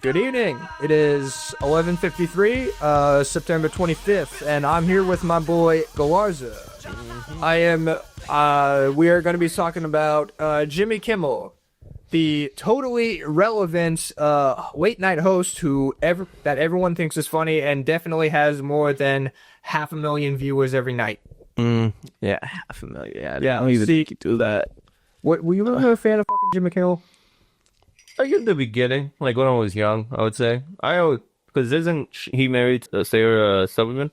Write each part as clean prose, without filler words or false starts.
Good evening. It is 11:53, September 25th, and I'm here with my boy Galarza. We are going to be talking about Jimmy Kimmel, the totally irrelevant late night host that everyone thinks is funny and definitely has more than 500,000 viewers every night. Yeah, 500,000. Yeah, I don't even think you do that. What were you ever a fan of fucking Jimmy Kimmel? Like in the beginning, like when I was young, I would say. Because isn't he married to Sarah Silverman?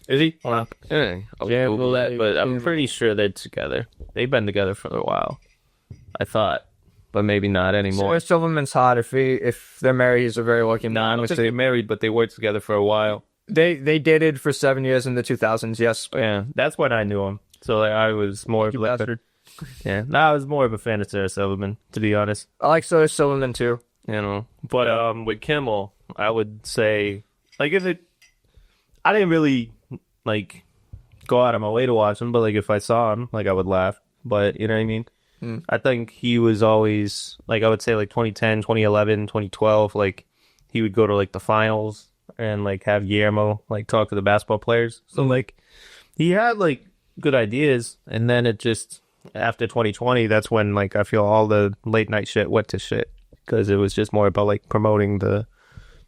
Is he? Yeah, Google that, but I'm pretty sure they're together. They've been together for a while, I thought, but maybe not anymore. Sarah Silverman's hot. If they're married, he's a very lucky man. Nah, I'm they're married, but they worked together for a while. They dated for 7 years in the 2000s. Yes. Yeah, that's when I knew him. So like, I was more. You bastard. Yeah, I was more of a fan of Sarah Silverman, to be honest. I like Sarah Silverman too. But with Kimmel, I would say I didn't really like go out of my way to watch him, but like if I saw him, like I would laugh. But you know what I mean? I think he was always like I would say like 2010, 2011, 2012, like he would go to like the finals and like have Guillermo like talk to the basketball players. So like he had like good ideas, and then it just after 2020, that's when like I feel all the late night shit went to shit because it was just more about like promoting the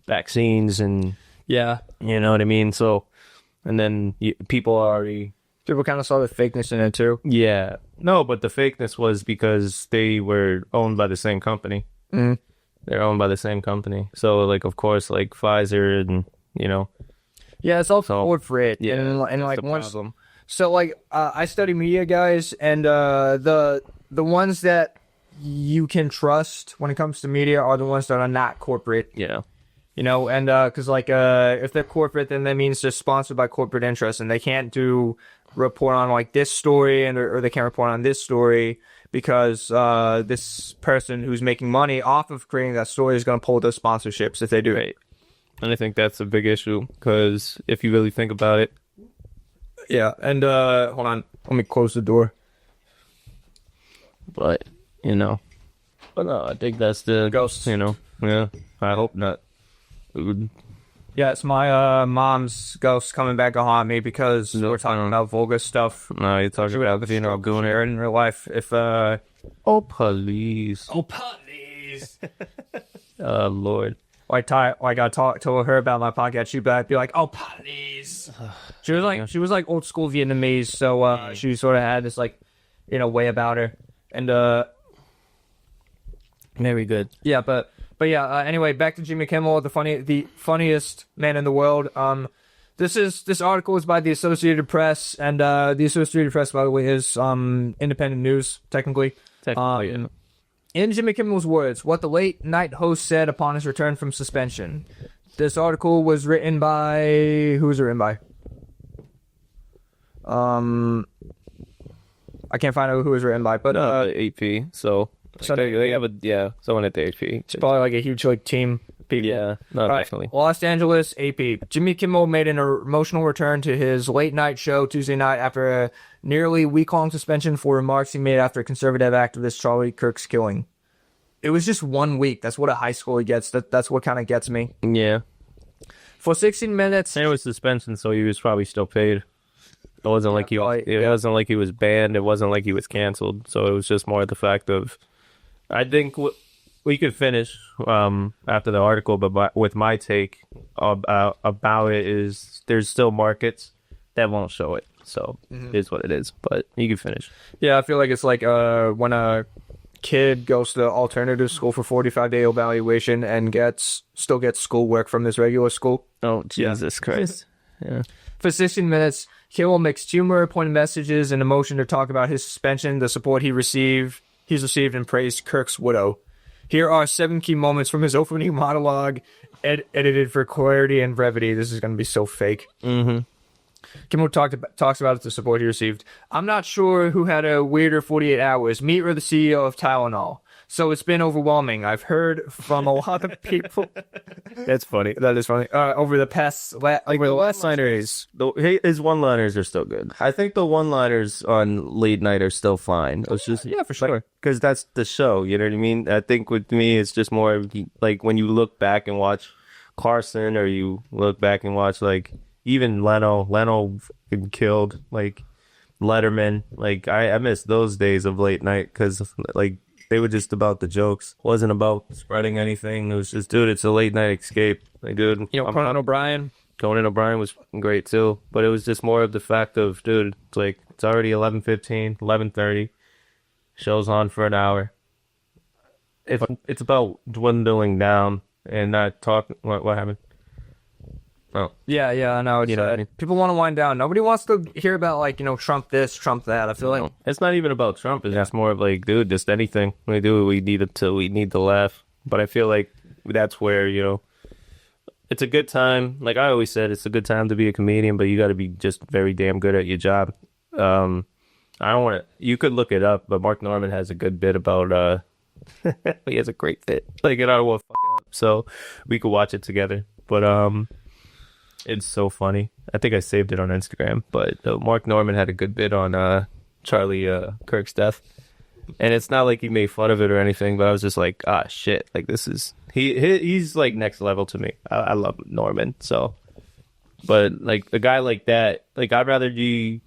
vaccines and you know what I mean. So and then people kind of saw the fakeness in it too. Yeah, no, but the fakeness was because they were owned by the same company. They're owned by the same company, so like of course like Pfizer and it's all forward for it. Yeah, and like once. Problem. So, like, I study media, guys, and the ones that you can trust when it comes to media are the ones that are not corporate. Yeah. And because, like, if they're corporate, then that means they're sponsored by corporate interests, and they can't report on, like, this story, or they can't report on this story because this person who's making money off of creating that story is going to pull those sponsorships if they do. Right. And I think that's a big issue because if you really think about it, yeah, and hold on, let me close the door. But no, I think that's the ghosts. Yeah, I hope not. Yeah, it's my mom's ghost coming back to haunt me because we're talking about vulgar stuff. No, you're talking about doing it in real life. If oh police, oh Lord. I told her about my podcast, she'd be like, "Oh, please." She was like old school Vietnamese, so she sort of had this like, way about her, and very good. Yeah, but anyway, back to Jimmy Kimmel, the funniest man in the world. This article is by the Associated Press, and the Associated Press, by the way, is independent news technically. Yeah. In Jimmy Kimmel's words, what the late night host said upon his return from suspension. This article was written by... Who was it written by? I can't find out who it was written by, but... AP, so they have someone at the AP. It's probably like a huge like team people. Yeah, no, definitely. Los Angeles, AP. Jimmy Kimmel made an emotional return to his late night show Tuesday night after a nearly week-long suspension for remarks he made after conservative activist Charlie Kirk's killing. It was just 1 week. That's what a high schooler gets. That's what kind of gets me. Yeah. For 16 minutes... And it was suspension, so he was probably still paid. It wasn't like it wasn't like he was banned. It wasn't like he was canceled. So it was just more the fact of... I think we could finish after the article, but with my take about it is there's still markets that won't show it. So it is what it is, but you can finish. Yeah, I feel like it's like when a kid goes to alternative school for 45-day evaluation and still gets schoolwork from his regular school. Oh, Jesus Christ. Yeah. For 16 minutes, Kimmel mixed humor, pointed messages, and emotion to talk about his suspension, the support he's received, and praised Kirk's widow. Here are 7 key moments from his opening monologue, edited for clarity and brevity. This is going to be so fake. Kimmel talks about the support he received. I'm not sure who had a weirder 48 hours, me or the CEO of Tylenol. So it's been overwhelming. I've heard from a lot of people. That's funny. That is funny. Over the past, over the last one-liners, his one-liners are still good. I think the one-liners on late night are still fine. It's just for sure. Because that's the show. You know what I mean? I think with me, it's just more like when you look back and watch Carson, or you look back and watch like even Leno killed like Letterman. Like I miss those days of late night because like they were just about the jokes. It wasn't about spreading anything. It was just, dude, it's a late night escape. Like, dude, Conan O'Brien. Conan O'Brien was great too, but it was just more of the fact of, dude, it's like it's already 11:15, 11:30. Show's on for an hour. It's about dwindling down and not talking. What happened? Oh. Yeah, I know. You know what I mean? People want to wind down. Nobody wants to hear about, like, Trump this, Trump that. I feel like it's not even about Trump. It's just more of like, dude, just anything. We need to laugh. But I feel like that's where, it's a good time. Like I always said, it's a good time to be a comedian, but you got to be just very damn good at your job. I don't want to, you could look it up, but Mark Norman has a good bit about, he has a great bit. Like, I don't want to fuck it up. So we could watch it together. But, it's so funny. I think I saved it on Instagram, but Mark Norman had a good bit on Charlie Kirk's death, and it's not like he made fun of it or anything. But I was just like, shit! Like this is he's like next level to me. I love Norman so, but like a guy like that, like I'd rather be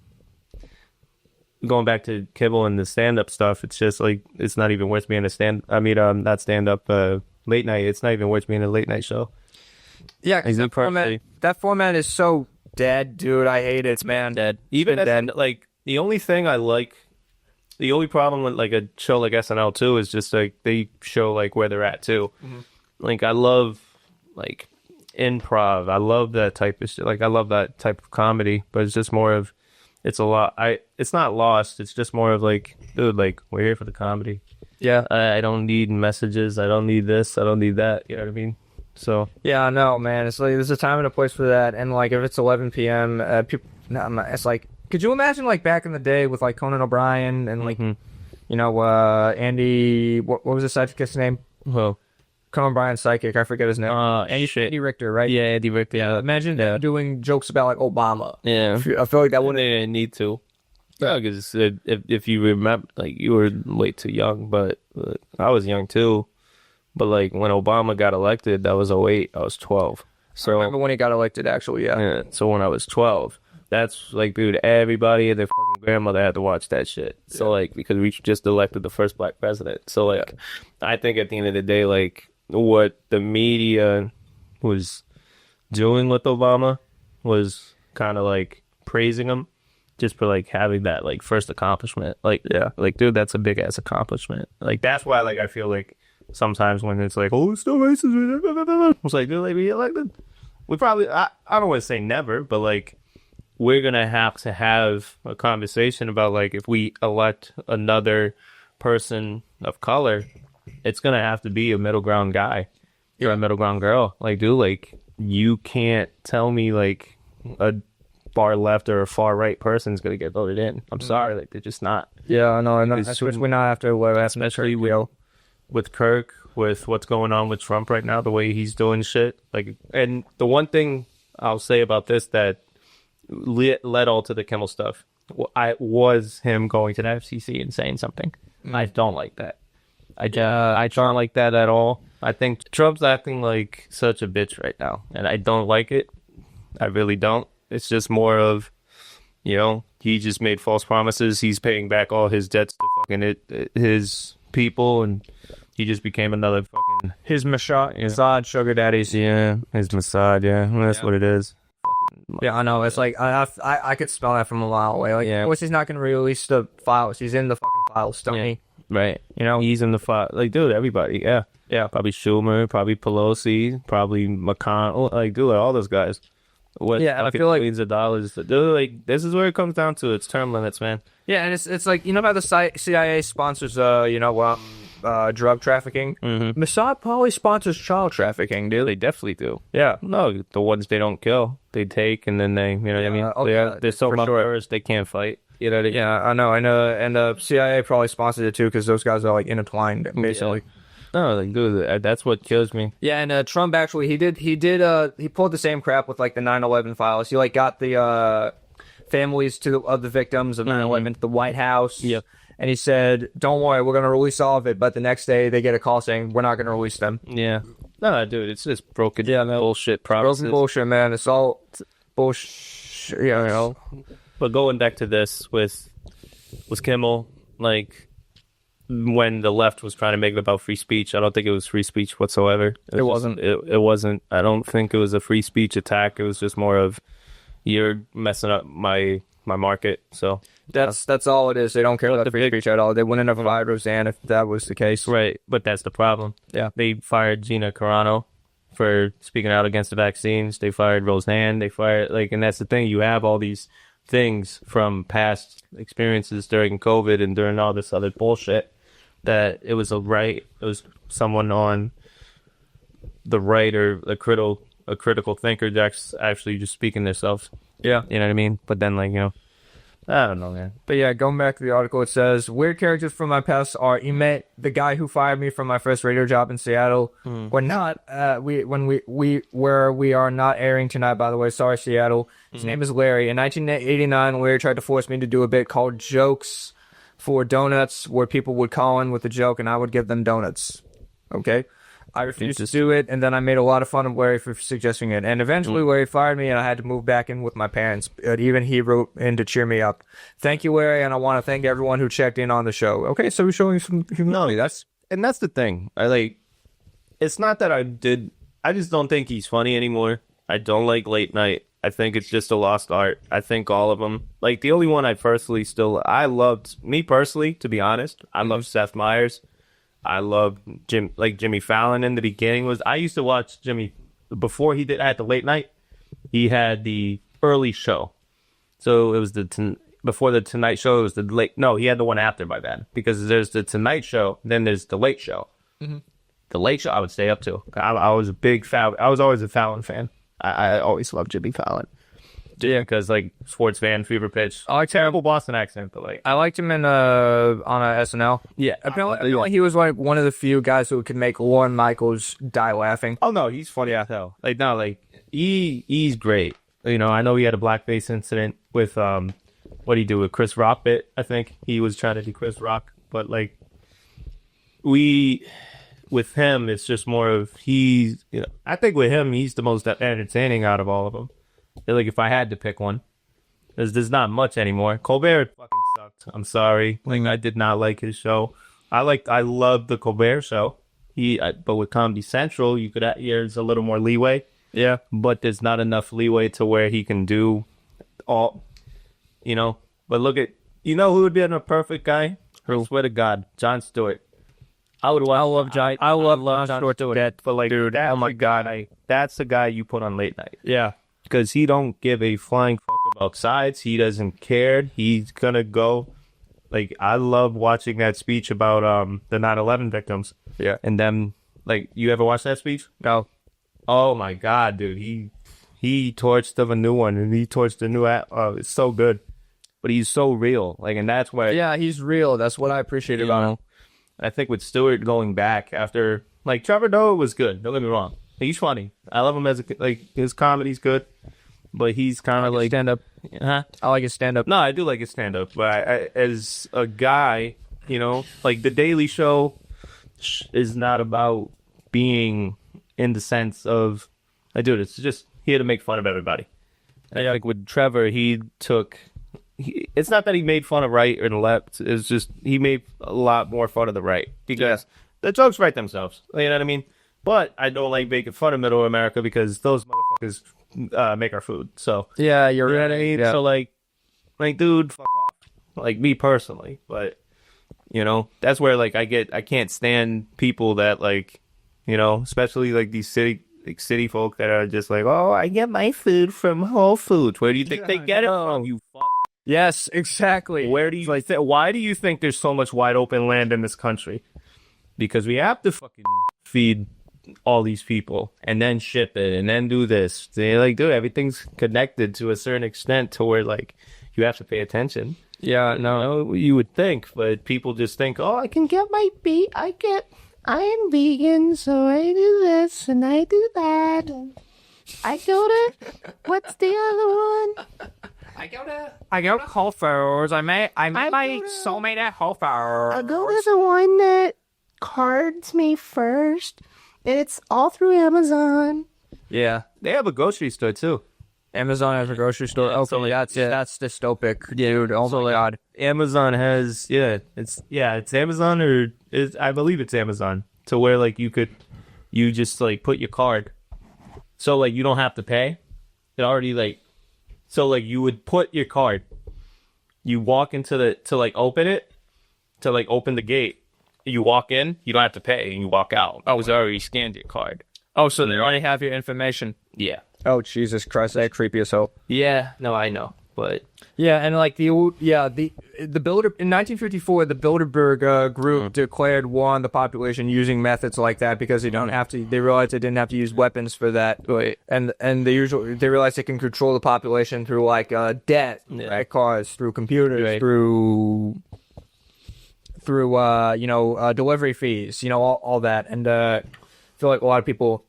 going back to Kimmel and the stand up stuff. It's just like it's not even worth being not stand up late night. It's not even worth being a late night show. Yeah, that format is so dead, dude. I hate it, man. Dead. Even then, like the only problem with like a show like SNL too is just like they show like where they're at too. Mm-hmm. Like I love like improv. I love that type of shit. Like I love that type of comedy, but it's just more of it's not lost. It's just more of like, dude, like we're here for the comedy. Yeah. I don't need messages. I don't need this. I don't need that. You know what I mean? So yeah, I know, man. It's like there's a time and a place for that, and like if it's 11 p.m., people. It's like, could you imagine like back in the day with like Conan O'Brien and like, Andy? What was the sidekick's name? Well, Conan O'Brien's sidekick. I forget his name. Andy Richter, right? Yeah, Andy Richter. Yeah. Imagine doing jokes about like Obama. Yeah, I feel like that wouldn't. They need to. Yeah, because if you remember, like you were way too young, but I was young too. But, like, when Obama got elected, that was 2008. I was 12. So I remember when he got elected, actually, yeah. So when I was 12, that's, like, dude, everybody and their fucking grandmother had to watch that shit. Yeah. So, like, because we just elected the first black president. So, like, I think at the end of the day, like, what the media was doing with Obama was kind of, like, praising him just for, like, having that, like, first accomplishment. Like, yeah, like, dude, that's a big-ass accomplishment. Like, that's why, like, I feel like sometimes when it's like, oh, it's still racist, it's like, do they be elected? We probably, I don't want to say never, but like, we're going to have a conversation about like, if we elect another person of color, it's going to have to be a middle ground guy or a middle ground girl. Like, dude, like, you can't tell me like a far left or a far right person is going to get voted in. I'm sorry, like, they're just not. Yeah, I know, especially not after what happened, especially with Kirk, with what's going on with Trump right now, the way he's doing shit. Like, and the one thing I'll say about this that led all to the Kimmel stuff, was him going to the FCC and saying something. I don't like that. I don't like that at all. I think Trump's acting like such a bitch right now, and I don't like it. I really don't. It's just more of, he just made false promises. He's paying back all his debts to fucking his people, and he just became another fucking his Mossad sugar daddies. Yeah, his Mossad. Yeah, that's what it is. Yeah, I know. It's like I could smell that from a mile away. Like, of course, he's not going to release the files. He's in the fucking files, don't he? Right. He's in the file. Like, dude, everybody. Yeah. Probably Schumer, probably Pelosi, probably McConnell. Like, dude, all those guys. I feel like millions of dollars. Dude, like, this is where it comes down to. It's term limits, man. Yeah, and it's like, how the CIA sponsors drug trafficking. Mossad probably sponsors child trafficking, dude. They definitely do. Yeah. No, the ones they don't kill, they take, and then they, you know what I mean? They're so malnourished, they can't fight. You know what I mean? Yeah, I know. And CIA probably sponsored it too because those guys are like intertwined, basically. Yeah. No, like, dude, that's what kills me. Yeah, and Trump actually he pulled the same crap with like the 9/11 files. He like got the families of the victims of 9/11 to the White House. Yep. And he said, "Don't worry, we're gonna release all of it." But the next day, they get a call saying, "We're not gonna release them." Yeah. No, dude, it's just broken. Yeah, man. Bullshit promises. Broken bullshit, man. It's all bullshit. Yeah, you know. But going back to this with Kimmel, like, when the left was trying to make it about free speech, I don't think it was free speech whatsoever. It wasn't. It wasn't. I don't think it was a free speech attack. It was just more of, you're messing up my market. So that's all it is. They don't care about free speech at all. They wouldn't have fired Roseanne if that was the case. Right, but that's the problem. Yeah. They fired Gina Carano for speaking out against the vaccines. They fired Roseanne. They fired, like, and that's the thing. You have all these things from past experiences during COVID and during all this other bullshit, that it was someone on the right or a critical thinker that's actually just speaking themselves. Yeah. You know what I mean? But then, like, you know, I don't know, man. But yeah, going back to the article, it says, weird characters from my past are Emet, the guy who fired me from my first radio job in Seattle. We're not, we are not airing tonight, by the way. Sorry, Seattle. His name is Larry. In 1989, Larry tried to force me to do a bit called Jokes for Donuts, where people would call in with a joke and I would give them donuts. Okay? I refused to do it, and then I made a lot of fun of Larry for suggesting it. And eventually Larry fired me, and I had to move back in with my parents. But even he wrote in to cheer me up. Thank you, Larry, and I want to thank everyone who checked in on the show. Okay, so we're showing some humility. That's the thing. It's not that I just don't think he's funny anymore. I don't like late night. I think it's just a lost art. I think all of them, like, the only one I loved, me personally, to be honest, I love Seth Meyers. I love Jimmy Fallon in the beginning. I used to watch Jimmy before he had the late night. He had the early show. So it was before the Tonight Show, it was the late. No, he had the one after by then, because there's the Tonight Show, then there's the Late Show. Mm-hmm. The Late Show I would stay up to. I was a big fan. I was always a Fallon fan. I always loved Jimmy Fallon. Yeah, because, like, sports fan, fever pitch. I like terrible Boston accent, but, like, I liked him on SNL. Yeah, apparently he was like one of the few guys who could make Lorne Michaels die laughing. Oh no, he's funny as hell. Like, no, like, he's great. You know, I know he had a blackface incident with what did he do with Chris Rock bit? I think he was trying to do Chris Rock, but, like, with him, it's just more of I think with him, he's the most entertaining out of all of them. Like, if I had to pick one, there's not much anymore. Colbert fucking sucked. I'm sorry. Like, I did not like his show. I loved the Colbert Show. But with Comedy Central, there's a little more leeway. Yeah. But there's not enough leeway to where he can do all, But look at, who would be a perfect guy? I swear to God, Jon Stewart. I love Jon Stewart. But, like, dude, oh my God, that's the guy you put on late night. Yeah. Because he don't give a flying fuck about sides. He doesn't care. He's gonna go. Like, I love watching that speech about the 9/11 victims. Yeah. And then, like, you ever watch that speech? No. Oh my God, dude. He torched the new one, and he torched the new. It's so good. But he's so real. Like, and that's why. Yeah, he's real. That's what I appreciate about him. I think with Stewart going back after, like, Trevor Noah was good. Don't get me wrong. He's funny. I love him his comedy's good, but he's kind of like stand-up. Huh? I like his stand-up. No, I do like his stand-up, but as a guy, like, The Daily Show is not about being in the sense of, it's just here to make fun of everybody. And like with Trevor, it's not that he made fun of right or the left. It's just he made a lot more fun of the right, because the jokes write themselves. You know what I mean? But I don't like making fun of Middle America, because those motherfuckers make our food. So yeah, you're right. You know what I mean? Yeah. So like, dude, fuck off. Like, me personally, but that's where, like, I can't stand people that, like, especially like these city folk that are just like, oh, I get my food from Whole Foods. Where do you think they get it from? You fuck. Yes, exactly. Where do you why do you think there's so much wide open land in this country? because we have to fucking feed all these people and then ship it and then do this. They like, dude, everything's connected to a certain extent to where like you have to pay attention. Yeah, no. You know, you would think, but people just think, oh, I can get my beat. I am vegan, so I do this and I do that. And I go to, what's the other one? I go to Whole Foods. I met my soulmate at Whole Foods. I go to the one that cards me first, and it's all through Amazon. Yeah. They have a grocery store too. Amazon has a grocery store. Yeah, Okay, so, like, that's dystopic, dude. Oh my god. Amazon has it's Amazon I believe it's Amazon, to where like you just like put your card, so like you don't have to pay. It already like, so like you would put your card, you walk into to like open the gate, you walk in, you don't have to pay, and you walk out. I was already scanned your card. Oh, so they already have your information. Yeah. Oh, Jesus Christ, that's creepy as hell. Yeah, no, I know, but Yeah, and like the Bilder in 1954, the Bilderberg group declared war on the population using methods like that because they realized they didn't have to use weapons for that. Right. And they realized they can control the population through like debt, right, cars, through computers, Right. through delivery fees, all that. And I feel like a lot of people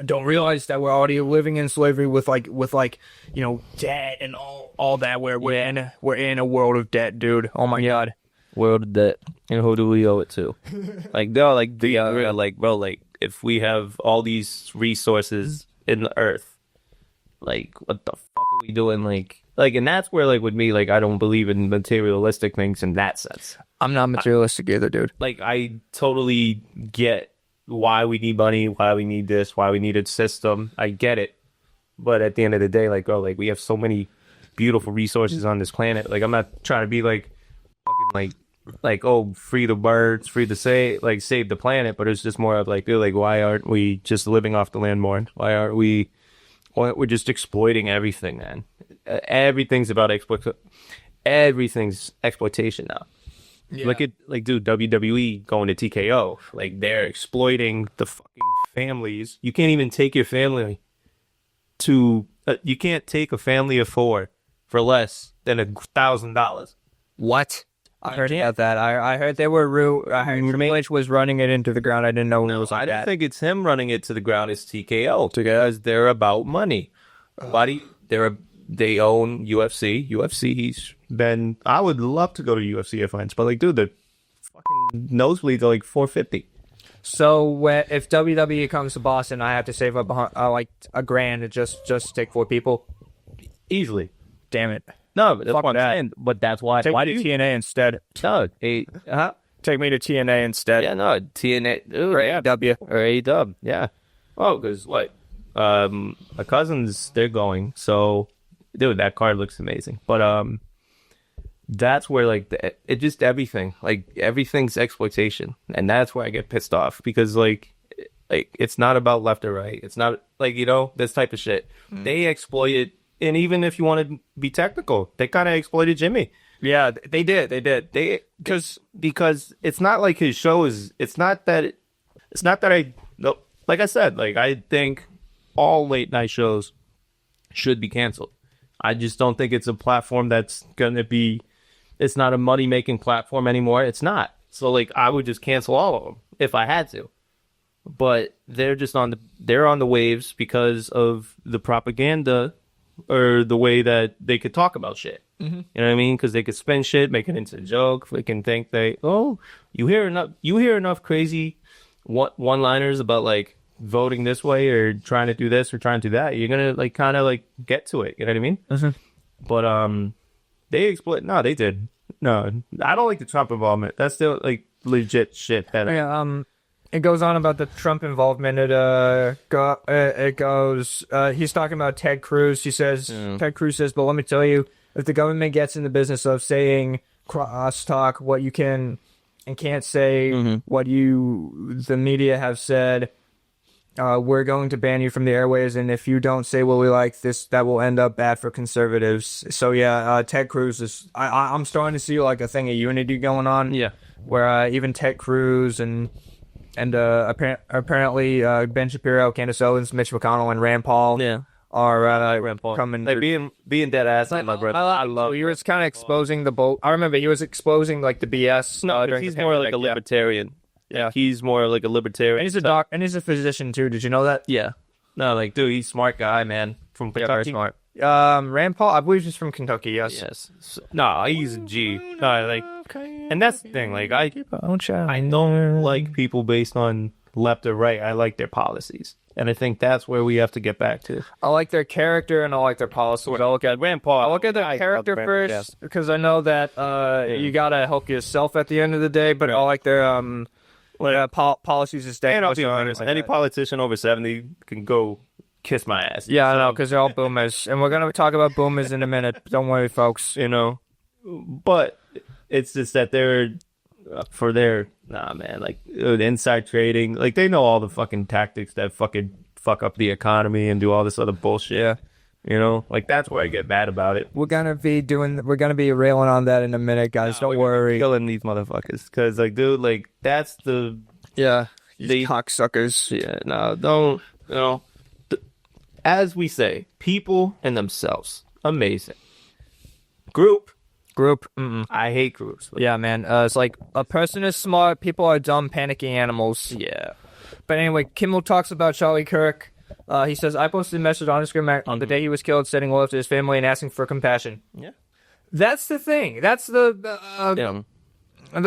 don't realize that we're already living in slavery with debt and all that. We're in a world of debt, dude. Oh my god. world of debt, and who do we owe it to? Like, no, like bro, like if we have all these resources in the earth, like what the fuck are we doing? Like, and that's where like with me, like I don't believe in materialistic things in that sense. I'm not materialistic either, dude. Like I totally get why we need money, why we need this, why we need a system. I get it. But at the end of the day, like, bro, like we have so many beautiful resources on this planet. Like I'm not trying to be like fucking like oh, free the birds, free to save the planet, but it's just more of like, dude, like why aren't we just living off the land more? Why aren't we we're just exploiting everything, man. Everything's about everything's exploitation now. Yeah. Look at, like, dude, WWE going to TKO. Like, they're exploiting the fucking families. You can't even take your family to... you can't take a family of 4 for less than $1,000. What? I heard about that. I heard they were... I heard Triple H was running it into the ground. I didn't know it was like I don't that. think it's him running it to the ground. It's TKO. Because they're about money. They own UFC. UFC's been... I would love to go to UFC events, but like, dude, the fucking nosebleeds are like $450. So if WWE comes to Boston, I have to save up like $1,000 to just take 4 people. Easily. Damn it. No, but that's what I'm saying. But that's why. Why do TNA instead? No, Take me to TNA instead. Yeah, no, TNA or AEW or AEW. Yeah. Oh, because what? My cousins, they're going. So, dude, that card looks amazing. But that's where like it just everything, like everything's exploitation, and that's where I get pissed off because like it's not about left or right. It's not like, you know, this type of shit. They exploit it, and even if you want to be technical, they kind of exploited Jimmy. Yeah, they did. Because it's not like his show is. It's not that I. No, like I said, like I think all late night shows should be canceled. I just don't think it's a platform that's gonna be. It's not a money making platform anymore. It's not. So like I would just cancel all of them if I had to. But they're just on the waves because of the propaganda or the way that they could talk about shit. Mm-hmm. You know what I mean? Because they could spin shit, make it into a joke. They can think you hear enough crazy one-liners about like voting this way or trying to do this or trying to do that. You're gonna like kind of like get to it. You know what I mean? Mm-hmm. But they exploit. No, they did. No, I don't like the Trump involvement. That's still like legit shit. Yeah. It goes on about the Trump involvement. It goes. He's talking about Ted Cruz. He says Ted Cruz says, but let me tell you, if the government gets in the business of saying crosstalk, what you can and can't say, what the media have said, we're going to ban you from the airways, and if you don't say what we like, that will end up bad for conservatives. So yeah, Ted Cruz is. I'm starting to see like a thing of unity going on. Yeah. where even Ted Cruz and apparently Ben Shapiro, Candace Owens, Mitch McConnell, and Rand Paul are Rand Paul coming. Like being dead ass. My brother. I love. He was kind of exposing the boat. I remember he was exposing like the BS. No, he's more like a libertarian. Yeah, he's more like a libertarian. And he's a doc, and he's a physician too. Did you know that? Yeah. No, like, dude, he's a smart guy, man. From Kentucky. Very smart. Rand Paul, I believe he's from Kentucky. Yes. No, he's a G. No, like, and that's the thing. Like, I don't like people based on left or right. I like their policies, and I think that's where we have to get back to. I like their character and I like their policies. I look at Rand Paul. I look at their character first because I know that you gotta help yourself at the end of the day. But I like their policies and and I'll be honest, any politician over 70 can go kiss my ass. Yeah, I know, because they're all boomers. And we're going to talk about boomers in a minute. Don't worry, folks. You know? But it's just that they're, for their, like, inside trading. Like, they know all the fucking tactics that fucking fuck up the economy and do all this other bullshit. Yeah. You know? Like, that's where I get mad about it. We're going to be railing on that in a minute, guys. Don't worry. Killing these motherfuckers. Because, like, dude, like, that's the... Yeah. These cocksuckers. Yeah, no, don't, you know... As we say, people and themselves. Amazing. Group. I hate groups. Yeah, man. It's like a person is smart, people are dumb, panicky animals. Yeah. But anyway, Kimmel talks about Charlie Kirk. He says, I posted a message on Instagram on the day he was killed, sending love to his family and asking for compassion. Yeah. That's the thing. That's the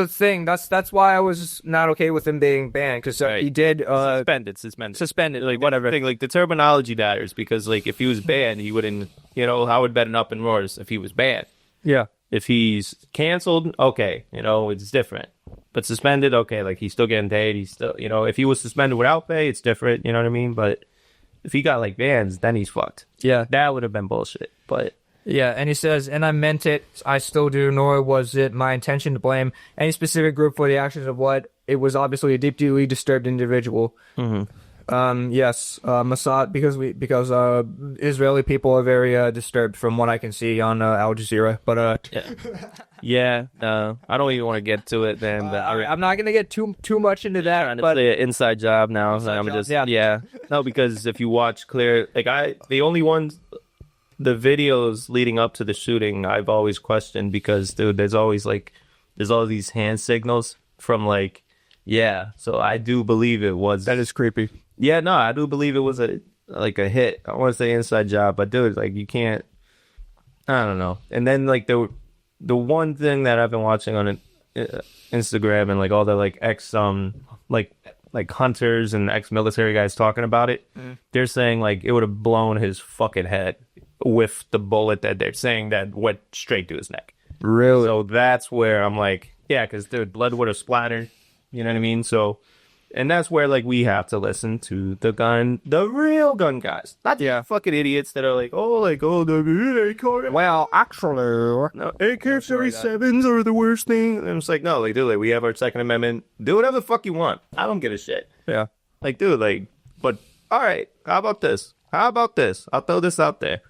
thing. That's why I was not okay with him being banned, because he did suspended, like whatever. Thing, like the terminology matters, because like if he was banned, he wouldn't. You know, I would bet an up in roars if he was banned. Yeah. If he's canceled, okay, you know, it's different. But suspended, okay, like he's still getting paid. He's still, you know, if he was suspended without pay, it's different. You know what I mean? But if he got like bans, then he's fucked. Yeah, that would have been bullshit. But. Yeah, and he says, and I meant it, I still do, nor was it my intention to blame any specific group for the actions of what it was obviously a deeply disturbed individual. Mm-hmm. Yes, Mossad, because Israeli people are very disturbed from what I can see on Al Jazeera. But I don't even want to get to it, then. But I'm not gonna get too much into that. But it's an inside job now. No, because if you watch the videos leading up to the shooting, I've always questioned, because dude, there's all these hand signals from like, so I do believe it was. That is creepy. Yeah, no, I do believe it was a hit. I want to say inside job, but dude, like you can't. I don't know. And then like the one thing that I've been watching on Instagram and like all the like like hunters and ex-military guys talking about it, they're saying like it would have blown his fucking head with the bullet that they're saying that went straight to his neck. Really? So that's where I'm like, yeah, because the blood would have splattered. You know what I mean? So, and that's where like we have to listen to the real gun guys, not the fucking idiots that are like, the AK. Well, actually, no, AK-47s are the worst thing. And it's like, no, like, dude, like, we have our Second Amendment. Do whatever the fuck you want. I don't give a shit. Yeah. Like, dude, like, but all right, how about this? I'll throw this out there.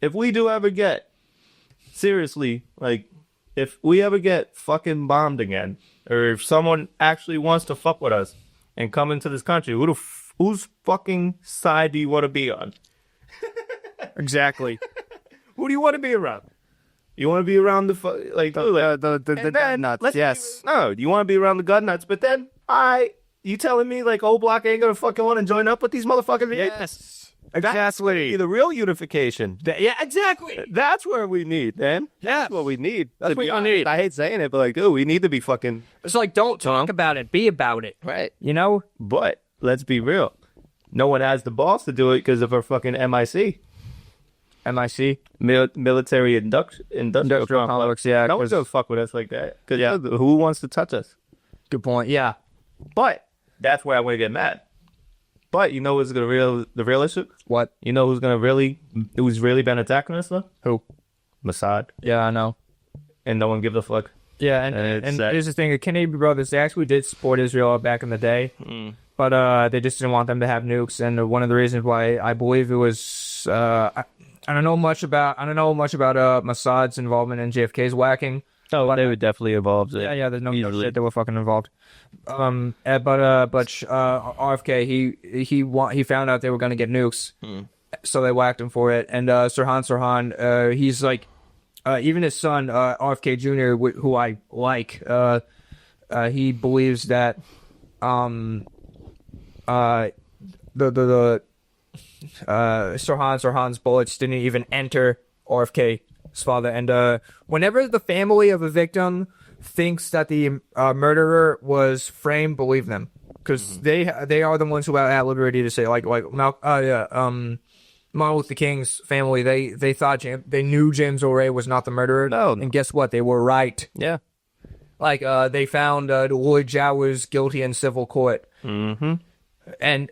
If we do ever get, seriously, like, if we ever get fucking bombed again, or if someone actually wants to fuck with us and come into this country, whose fucking side do you want to be on? Exactly. Who do you want to be around? You want to be around the gun nuts? Yes. No, you want to be around the gun nuts, but then you telling me like old block ain't gonna fucking want to join up with these motherfuckers? Yes. Exactly. The real unification. Yeah, exactly. That's where we need, man. Yeah. That's what we need. That's what you need. I hate saying it, but like, dude, we need to be fucking. It's like, don't talk about it. Be about it. Right. You know? But let's be real. No one has the balls to do it because of our fucking MIC. Military industrial complex. Yeah. No one's gonna fuck with us like that. Because who wants to touch us? Good point. Yeah. But that's where I want to get mad. But you know what's the real issue? What? You know who's really been attacking us though? Who? Mossad. Yeah, I know. And no one gives a fuck. Yeah, and here's the thing: the Kennedy brothers, they actually did support Israel back in the day, but they just didn't want them to have nukes. And one of the reasons why I believe it was, I don't know much about Mossad's involvement in JFK's whacking. Oh, they were definitely involved. Yeah, there's no Usually. shit they were fucking involved. RFK, he found out they were gonna get nukes, so they whacked him for it. And Sirhan, he's like, even his son, RFK Jr., who I like, he believes that Sirhan's bullets didn't even enter RFK's father. And whenever the family of a victim thinks that the murderer was framed, believe them, because they are the ones who are at liberty to say, Martin Luther King's family, they thought they knew James O'Reilly was not the murderer. No. And guess what? They were right. Yeah. Like, they found Lloyd Jowers guilty in civil court. Mm-hmm. And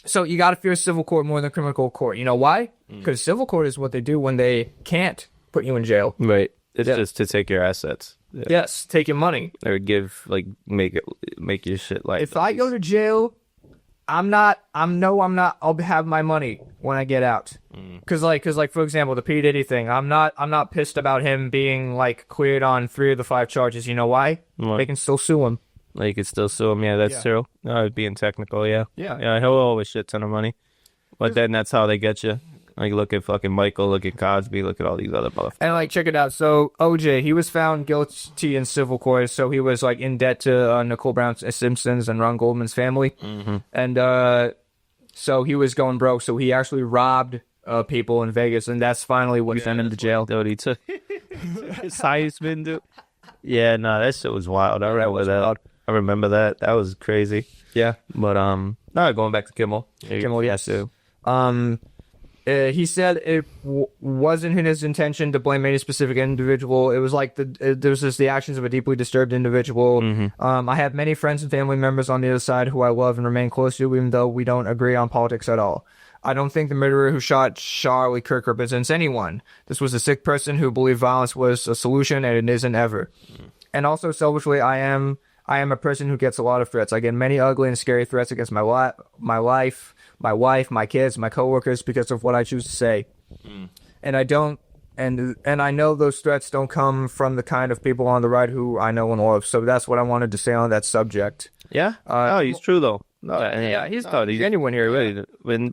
so you got to fear civil court more than criminal court. You know why? Because civil court is what they do when they can't put you in jail. Right. It's just to take your assets. Yeah. Yes, take your money. Or make your shit like. If I go to jail, I'm not. I'll have my money when I get out. Cause for example, the P Diddy thing. I'm not pissed about him being like cleared on 3 of the 5 charges. You know why? What? They can still sue him. Like, you could still sue him. Yeah, that's true. No, being technical, yeah. Yeah. He'll owe a shit ton of money. But then that's how they get you. Like, look at fucking Michael, look at Cosby, look at all these other motherfuckers. And like, check it out. So OJ, he was found guilty in civil court, so he was like in debt to Nicole Brown Simpson's and Ron Goldman's family, and so he was going broke. So he actually robbed people in Vegas, and that's finally what sent him to jail. Dude, he took his Heisman, dude. Yeah, no, that shit was wild. I remember that. That was crazy. Yeah, but no, going back to Kimmel. Kimmel, yes. He said it wasn't his intention to blame any specific individual. It was like there was just the actions of a deeply disturbed individual. I have many friends and family members on the other side who I love and remain close to, even though we don't agree on politics at all. I don't think the murderer who shot Charlie Kirk represents anyone. This was a sick person who believed violence was a solution, and it isn't ever. And also, selfishly, I am a person who gets a lot of threats. I get many ugly and scary threats against my life, my wife, my kids, my coworkers, because of what I choose to say. And I don't, and I know those threats don't come from the kind of people on the right who I know and love. So that's what I wanted to say on that subject. Yeah. He's true though. No, yeah, he's genuine here, really.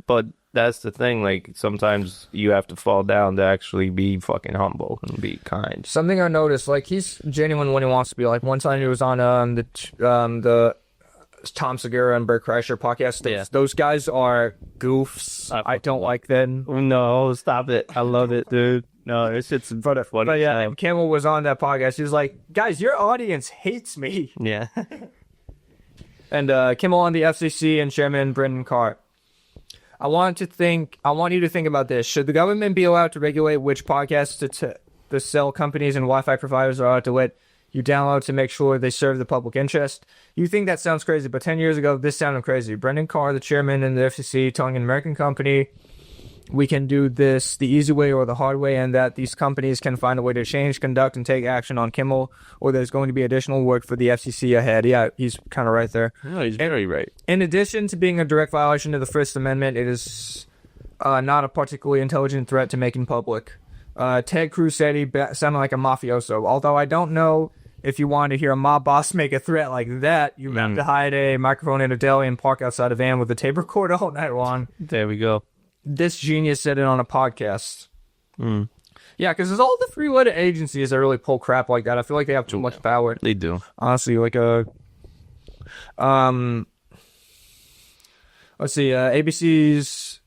But that's the thing. Like, sometimes you have to fall down to actually be fucking humble and be kind. Something I noticed, like, he's genuine when he wants to be. Like, one time he was on the Tom Segura and Bert Kreischer podcast. Those guys are goofs. I don't like them. No, stop it. I love it, dude. No, it's funny. But yeah, Kimmel was on that podcast. He was like, guys, your audience hates me. Yeah. And Kimmel on the FCC and Chairman Brendan Carr. I want you to think about this. Should the government be allowed to regulate which podcasts the cell companies and Wi-Fi providers are allowed to let you download to make sure they serve the public interest? You think that sounds crazy, but 10 years ago, this sounded crazy. Brendan Carr, the chairman in the FCC, telling an American company, we can do this the easy way or the hard way, and that these companies can find a way to change, conduct, and take action on Kimmel, or there's going to be additional work for the FCC ahead. Yeah, he's kind of right there. No, he's very right. In addition to being a direct violation of the First Amendment, it is not a particularly intelligent threat to make in public. Ted Cruz said he sounded like a mafioso, although I don't know if you want to hear a mob boss make a threat like that, you have to hide a microphone in a deli and park outside a van with a tape recorder all night long. There we go. This genius said it on a podcast. Yeah, because there's all the three-letter agencies that really pull crap like that. I feel like they have too much power. They do. Honestly, like let's see, ABC's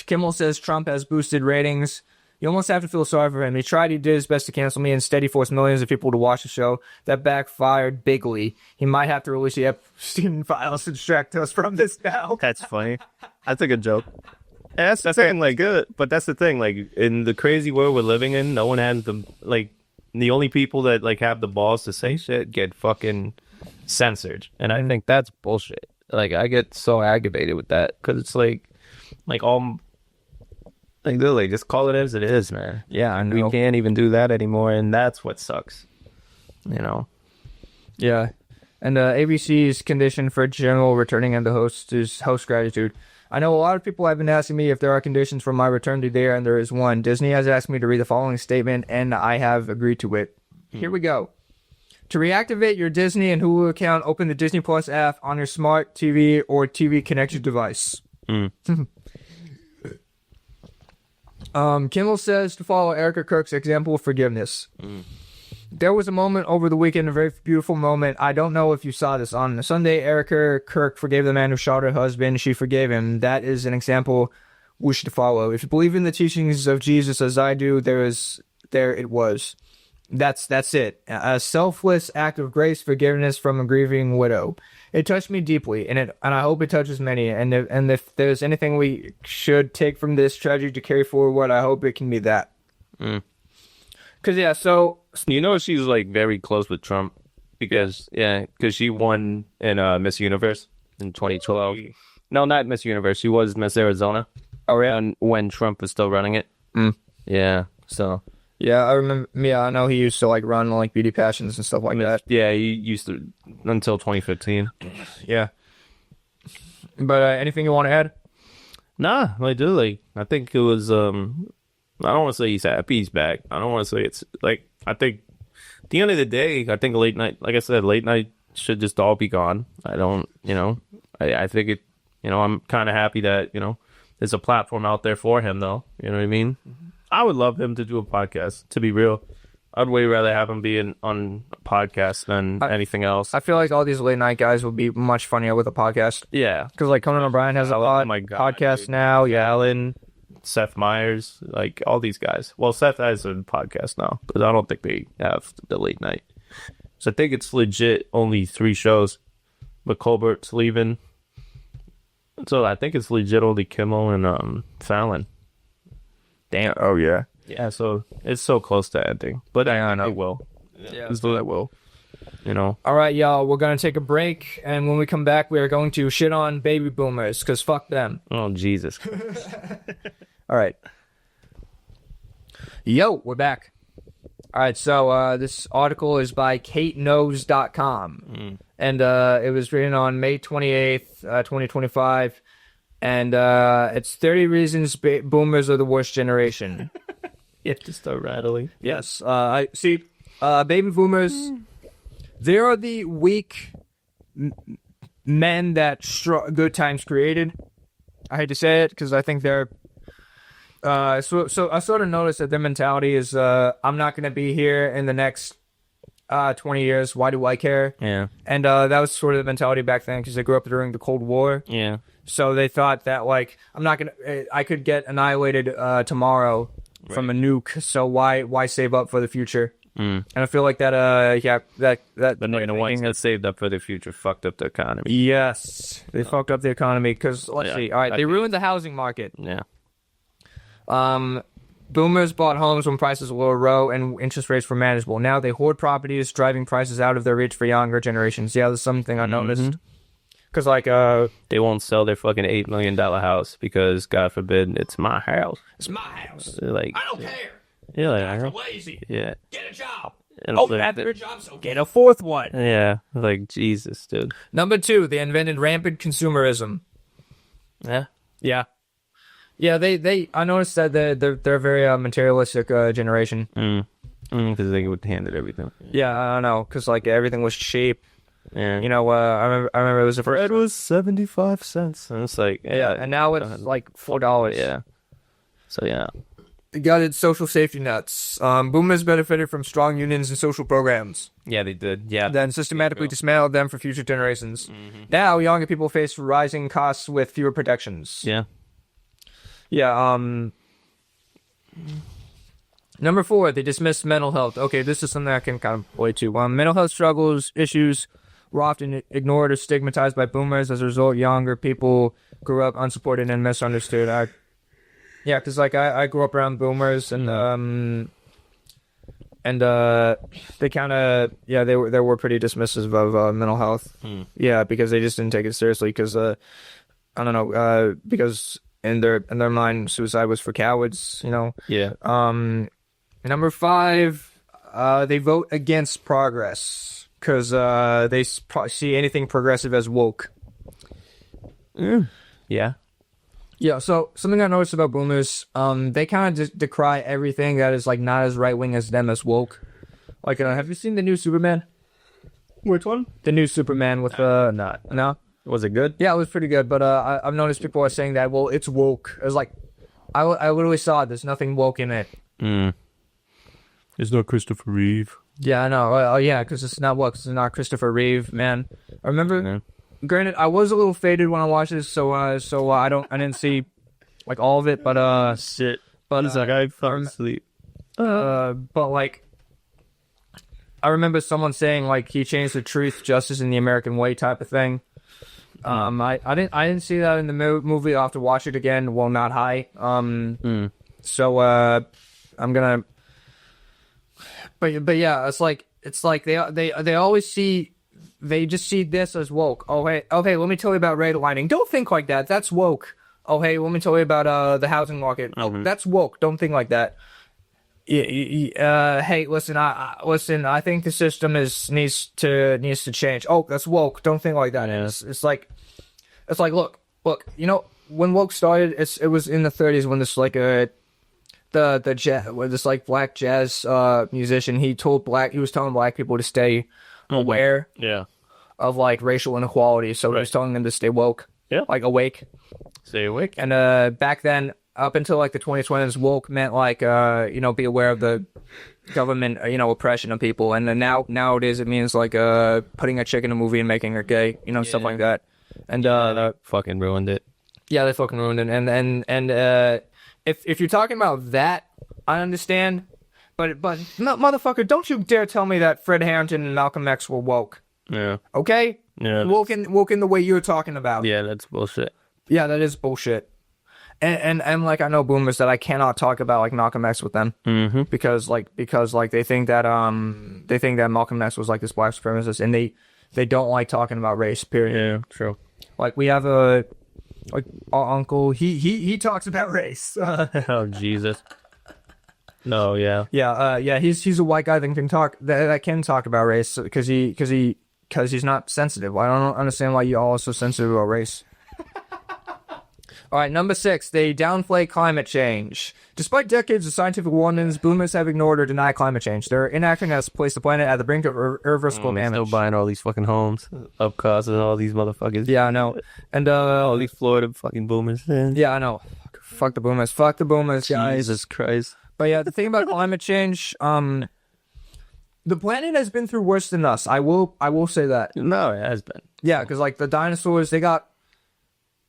Kimmel says Trump has boosted ratings. You almost have to feel sorry for him. He did his best to cancel me and steady force millions of people to watch the show. That backfired bigly. He might have to release the Epstein files to distract us from this now. That's funny. That's a good joke. And that's the thing, like, good. But that's the thing, like, in the crazy world we're living in, no one has the only people that, like, have the balls to say shit get fucking censored. And I think that's bullshit. Like, I get so aggravated with that. Because it's like literally, just call it as it is, man. Yeah, I know. We can't even do that anymore, and that's what sucks. You know? Yeah. And ABC's condition for general returning and the host is host gratitude. I know a lot of people have been asking me if there are conditions for my return to there, and there is one. Disney has asked me to read the following statement, and I have agreed to it. Here we go. To reactivate your Disney and Hulu account, open the Disney Plus app on your smart TV or TV connected device. Kimmel says to follow Erica Kirk's example of forgiveness. There was a moment over the weekend, a very beautiful moment. I don't know if you saw this. On Sunday, Erica Kirk forgave the man who shot her husband. She forgave him. That is an example we should follow. If you believe in the teachings of Jesus as I do, there it was. That's it. A selfless act of grace, forgiveness from a grieving widow. It touched me deeply, and I hope it touches many. And if there's anything we should take from this tragedy to carry forward, I hope it can be that. Cause so she's like very close with Trump because she won in Miss Universe in 2012. No, not Miss Universe. She was Miss Arizona. Oh yeah, and when Trump was still running it. Yeah. So. Yeah, I remember. Yeah, I know he used to like run like beauty pageants and stuff like that. Yeah, he used to until 2015. Yeah. But anything you want to add? Nah, I do. Like, I think it was. I don't want to say he's happy he's back. I don't want to say it's like. I think at the end of the day, I think late night. Like I said, late night should just all be gone. I don't. I think it. I'm kind of happy that there's a platform out there for him, though. You know what I mean? I would love him to do a podcast, to be real. I'd way rather have him be on a podcast than anything else. I feel like all these late night guys will be much funnier with a podcast. Yeah. Because like Conan O'Brien has a podcast now. Yeah. Alan, Seth Meyers, like all these guys. Well, Seth has a podcast now, but I don't think they have the late night. So I think it's legit only 3 shows, but Colbert's leaving. So I think it's legit only Kimmel and Fallon. Damn. Oh, yeah. Yeah, so it's so close to ending. But I know it will. Yeah, it will. All right, y'all. We're going to take a break. And when we come back, we are going to shit on baby boomers because fuck them. Oh, Jesus. All right. Yo, we're back. All right, so this article is by KateKnows.com. And it was written on May 28th, 2025. And it's 30 reasons boomers are the worst generation. You have to start rattling. Yes. I see. Baby boomers, they are the weak men that good times created. I hate to say it because I think they're. So I sort of noticed that their mentality is, I'm not going to be here in the next 20 years. Why do I care? Yeah. And that was sort of the mentality back then because they grew up during the Cold War. Yeah. So they thought that like I could get annihilated tomorrow from a nuke. So why save up for the future? And I feel like that But no, the ones that saved up for the future fucked up the economy. Yes, they fucked up the economy because let's see. All right, they ruined the housing market. Yeah. Boomers bought homes when prices were low and interest rates were manageable. Now they hoard properties, driving prices out of their reach for younger generations. Yeah, that's something I noticed. Because, like, they won't sell their fucking $8 million house because, God forbid, it's my house. It's my house. Like, I don't care. Yeah, like, I'm lazy. Yeah. Get a job. After your job, so get a 4th one. Yeah, like, Jesus, dude. Number 2, they invented rampant consumerism. Yeah. Yeah. Yeah, I noticed that they're a very materialistic generation. Because they would hand it everything. Yeah, I know, because, like, everything was cheap. Yeah. I remember it was bread was 75 cents. And it's like, yeah. And now it's like $4. Yeah. So, yeah. They got its social safety nets. Boomers benefited from strong unions and social programs. Yeah, they did. Yeah. Then systematically dismantled them for future generations. Now, younger people face rising costs with fewer protections. Yeah. Yeah, Number 4, they dismissed mental health. Okay, this is something I can kind of relate to. Mental health issues were often ignored or stigmatized by boomers. As a result, younger people grew up unsupported and misunderstood. Because like I grew up around boomers, and they kind of they were pretty dismissive of mental health. Yeah, because they just didn't take it seriously. Because I don't know. Because in their mind, suicide was for cowards. Yeah. Number 5, they vote against progress because they see anything progressive as woke. Yeah. Yeah, so something I noticed about boomers, they kind of decry everything that is like not as right-wing as them as woke. Like, have you seen the new Superman? Which one? The new Superman with Not. no. Was it good? Yeah, it was pretty good, but I've noticed people are saying that, well, it's woke. It's like, I literally saw it. There's nothing woke in it. It's not Christopher Reeve. Yeah, I know. Oh, yeah, because it's not woke. It's not Christopher Reeve, man. I remember. Granted, I was a little faded when I watched this, so I didn't see like all of it, but Shit. but It's like I fell asleep. but like, I remember someone saying like he changed the truth, justice, and the American way type of thing. I didn't see that in the movie. I'll have to watch it again. Well, not high. So I'm gonna. But yeah, it's like they always see. They just see this as woke. Oh, hey, okay, let me tell you about redlining. Don't think like that. That's woke. Oh, hey, let me tell you about the housing market. That's woke. Don't think like that. Hey, listen, I think the system needs to change. Oh, that's woke. Don't think like that. Yeah. It's like, look, you know, when woke started, it was in the 30s when this like this like black jazz musician, he was telling black people to stay aware of like racial inequality, so he was telling them to stay woke, like awake, stay awake. And back then, up until like the 2020s, woke meant like be aware of the government oppression of people, and then nowadays it means like putting a chick in a movie and making her gay, stuff like that. And that fucking ruined it. Yeah, they fucking ruined it. And if you're talking about that, I understand. But motherfucker, don't you dare tell me that Fred Harrington and Malcolm X were woke. Yeah. Okay? Yeah. Woke in the way you're talking about. Yeah, that's bullshit. Yeah, that is bullshit. And like I know boomers that I cannot talk about like Malcolm X with them because they think that Malcolm X was like this black supremacist, and they don't like talking about race. Period. Yeah, true. Like we have like our uncle, he talks about race. Oh Jesus. No, yeah. Yeah, he's a white guy that can talk about race because he's not sensitive. I don't understand why you all are so sensitive about race. All right, number 6, they downplay climate change. Despite decades of scientific warnings, boomers have ignored or denied climate change. Their inaction has placed the planet at the brink of irreversible damage. Still buying all these fucking homes, up costs, and all these motherfuckers. Yeah, I know. And all these Florida fucking boomers. Yeah, I know. Fuck the boomers. Fuck the boomers, guys. Jesus Christ. But yeah, the thing about climate change, the planet has been through worse than us. I will say that. No, it has been. Yeah, because like the dinosaurs, they got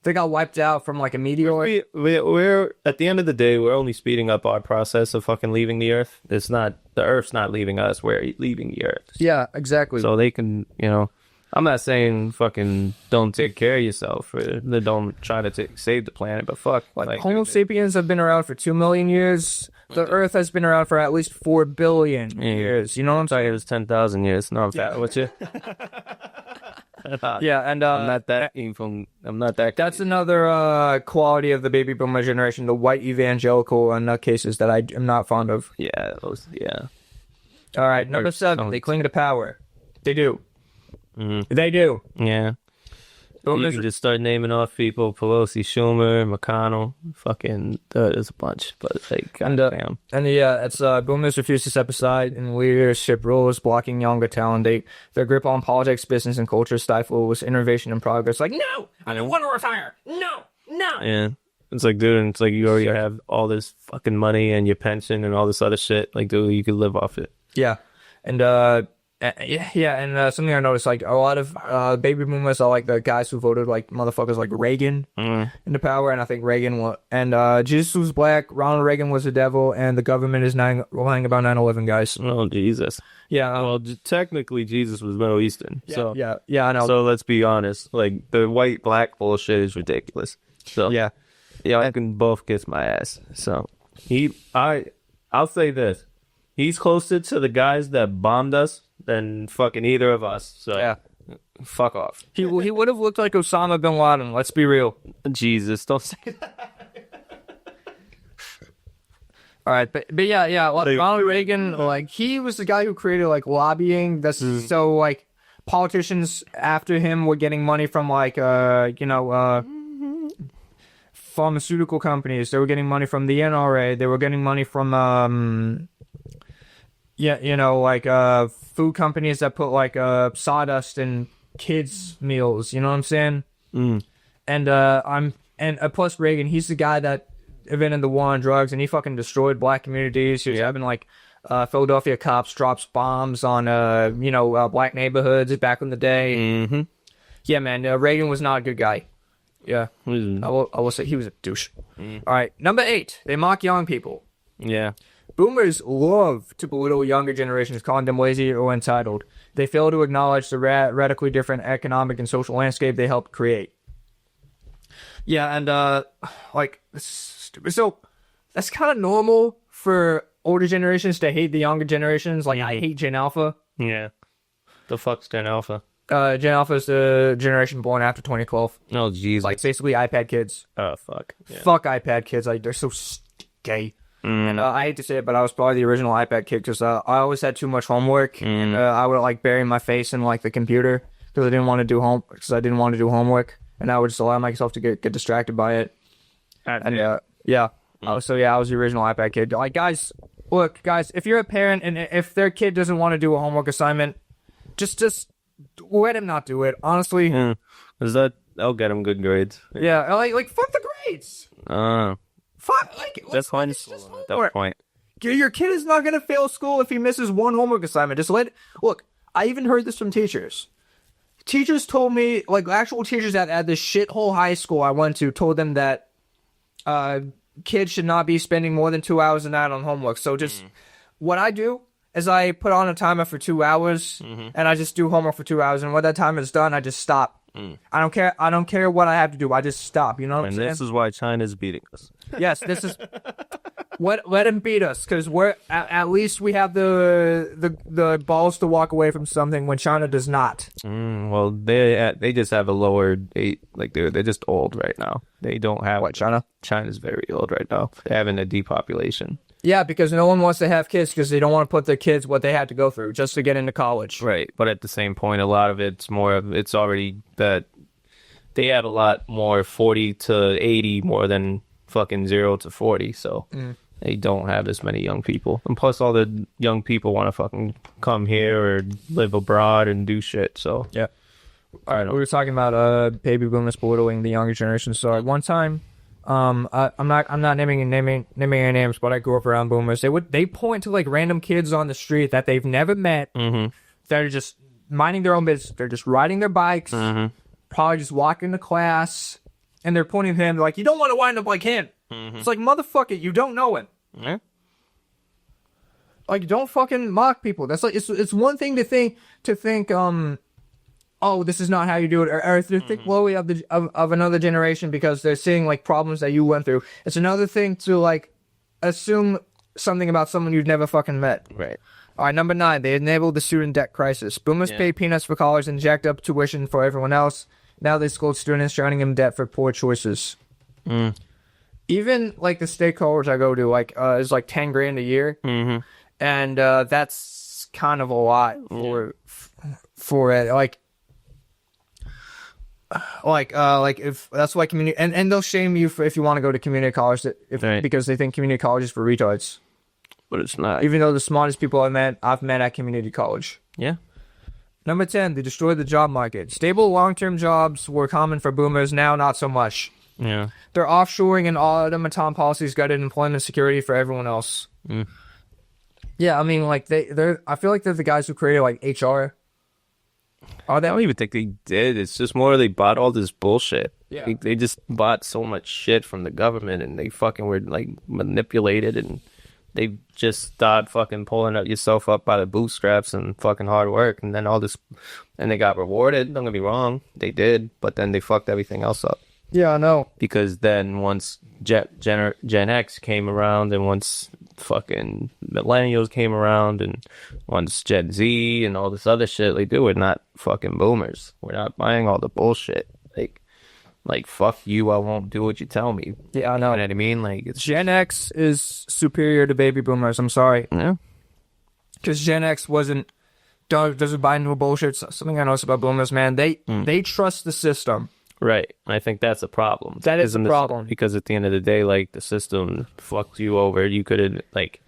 wiped out from like a meteor. We're at the end of the day, we're only speeding up our process of fucking leaving the Earth. It's not the Earth's not leaving us. We're leaving the Earth. Yeah, exactly. So they can, I'm not saying fucking don't take care of yourself. They don't try to save the planet, but fuck. Like Homo sapiens have been around for 2 million years. The Earth has been around for at least 4 billion years. You know what I'm saying? It was 10,000 years. No, I'm fat with you. Yeah, and I'm not that evil. I'm not that. That's another quality of the baby boomer generation: the white evangelical nutcases that I am not fond of. Yeah, those. Yeah. All right, number 7. They cling to power. They do. They do. Yeah. You can just start naming off people: Pelosi, Schumer, McConnell. Fucking, there's a bunch, but like, goddamn. And yeah, it's boomers refuse to step aside in leadership roles, blocking younger talent. Their grip on politics, business, and culture stifles innovation and progress. Like, no, I don't want to retire. No. Yeah, it's like, dude, it's like you already have all this fucking money and your pension and all this other shit. Like, dude, you could live off it. Yeah, and something I noticed, like a lot of baby boomers are like the guys who voted like motherfuckers like Reagan into power, and I think Jesus was black, Ronald Reagan was the devil, and the government is lying about 9/11, guys. Oh Jesus. Yeah. Well, technically Jesus was Middle Eastern. Yeah, I know. So let's be honest, like the white black bullshit is ridiculous. So yeah, I can both kiss my ass. So I'll say this: he's closer to the guys that bombed us than fucking either of us. So yeah, fuck off. He would have looked like Osama bin Laden. Let's be real. Jesus, don't say that. All right, but yeah. Ronald Reagan, like he was the guy who created like lobbying. So like politicians after him were getting money from like pharmaceutical companies. They were getting money from the NRA. They were getting money from Yeah, like food companies that put like sawdust in kids' meals. You know what I'm saying? And plus Reagan, he's the guy that invented the war on drugs, and he fucking destroyed black communities. He was having like Philadelphia cops drops bombs on black neighborhoods back in the day. Mm-hmm. Yeah, man, Reagan was not a good guy. Yeah, I will say he was a douche. All right, number 8, they mock young people. Yeah. Boomers love to belittle younger generations, calling them lazy or entitled. They fail to acknowledge the radically different economic and social landscape they helped create. Yeah, and so that's kind of normal for older generations to hate the younger generations. Like, I hate Gen Alpha. Yeah. The fuck's Gen Alpha? Gen Alpha is the generation born after 2012. Oh, Jesus. Like, basically iPad kids. Oh, fuck. Yeah. Fuck iPad kids. Like, they're so gay. And I hate to say it, but I was probably the original iPad kid because I always had too much homework. And I would like bury my face in like the computer because I didn't want to do homework, and I would just allow myself to get distracted by it. I was the original iPad kid. Like, guys, if you're a parent and if their kid doesn't want to do a homework assignment, just let him not do it. Honestly, that'll get him good grades. Yeah, like fuck the grades. Fuck, like, that's fine at that point. Your kid is not gonna fail school if he misses one homework assignment. Look. I even heard this from teachers. Teachers told me, like actual teachers at this shithole high school I went to, told them that kids should not be spending more than 2 hours a night on homework. So what I do is I put on a timer for 2 hours and I just do homework for 2 hours. And when that timer is done, I just stop. I don't care what I have to do. I just stop. You know what I'm saying? And this is why China's beating us. Yes, this is let him beat us because we're at least we have the balls to walk away from something when China does not. Well, they just have a lower like they're just old right now. They don't have what China. China's very old right now. They're having a depopulation. Yeah, because no one wants to have kids because they don't want to put their kids what they had to go through just to get into college. Right, but at the same point, a lot of it's already that they have a lot more 40 to 80 more than fucking 0 to 40, so they don't have as many young people. And plus, all the young people want to fucking come here or live abroad and do shit, so. Yeah. All right, we were talking about baby boomers belittling the younger generation. So at one time, I'm not naming any names, but I grew up around boomers. They point to like random kids on the street that they've never met. That are just minding their own business. They're just riding their bikes, probably just walking to class, and they're pointing to him like, "You don't want to wind up like him." It's like, motherfucker, you don't know him. Yeah. Like, don't fucking mock people. That's like it's one thing to think oh, this is not how you do it, or to think lowly of another generation because they're seeing like problems that you went through. It's another thing to like assume something about someone you've never fucking met. Right. All right, number 9, they enabled the student debt crisis. Boomers pay peanuts for college and jacked up tuition for everyone else. Now they scold students, drowning them in debt for poor choices. Even like the state college I go to, like is like $10,000 a year, and that's kind of a lot for it. Like if that's why community and they'll shame you if you want to go to community college because they think community college is for retards. But it's not. Even though the smartest people I've met at community college. Yeah. Number 10, they destroyed the job market. Stable long-term jobs were common for boomers, now not so much. Yeah. Their offshoring and automaton policies gutted employment security for everyone else. Yeah, I mean, like I feel like they're the guys who created like HR. I don't even think they did. It's just more they bought all this bullshit. Yeah. They just bought so much shit from the government, and they fucking were like manipulated, and they just start fucking pulling yourself up by the bootstraps and fucking hard work, and then all this, and they got rewarded. Don't get me wrong, they did, but then they fucked everything else up. Yeah, I know. Because then once Gen X came around, and once fucking millennials came around, and once Gen Z and all this other shit, like, dude, we're not fucking boomers. We're not buying all the bullshit. Like fuck you, I won't do what you tell me. Yeah, I know. You know what I mean? Like, it's Gen X is superior to baby boomers. I'm sorry. Yeah. Because Gen X doesn't buy into bullshit. Something I noticed about boomers, man, they trust the system. Right. I think that's a problem. That is a problem. Because at the end of the day, like, the system fucks you over. You could have, like,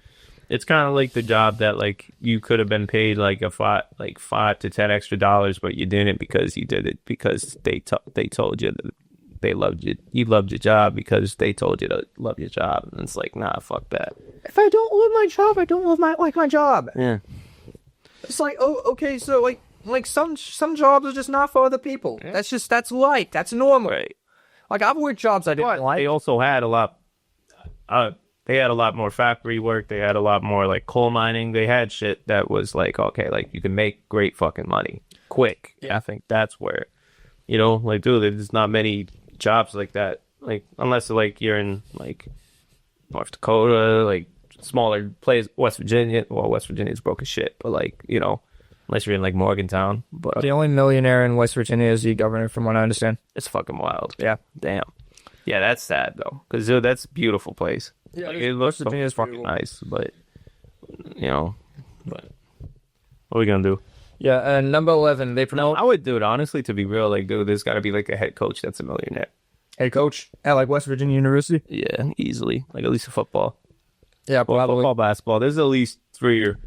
It's kind of like the job that like you could have been paid like $5 to $10 extra, but you didn't because you did it because they told you that they loved you. You loved your job because they told you to love your job, and it's like, nah, fuck that. If I don't love my job, I don't love my job. Yeah. It's like, oh, okay, so like some jobs are just not for other people. Yeah. That's light. That's normal. Right. Like I've worked jobs I didn't like. They also had a lot. They had a lot more factory work. They had a lot more like coal mining. They had shit that was like, okay, like you can make great fucking money quick. Yeah. I think that's where, like, dude, there's not many jobs like that. Like unless like you're in like North Dakota, like smaller place, West Virginia. Well, West Virginia's broke as shit, but like unless you're in like Morgantown. But the only millionaire in West Virginia is the governor, from what I understand. It's fucking wild. Yeah. Damn. Yeah, that's sad though, because that's a beautiful place. Yeah, like, it looks fucking nice, but but what are we gonna do? Yeah, and number 11, they promote. No, I would do it honestly. To be real, like, dude, there's got to be like a head coach that's a millionaire. Head coach at like West Virginia University. Yeah, easily. Like at least a football. Yeah, probably. Football, basketball. There's at least 3 or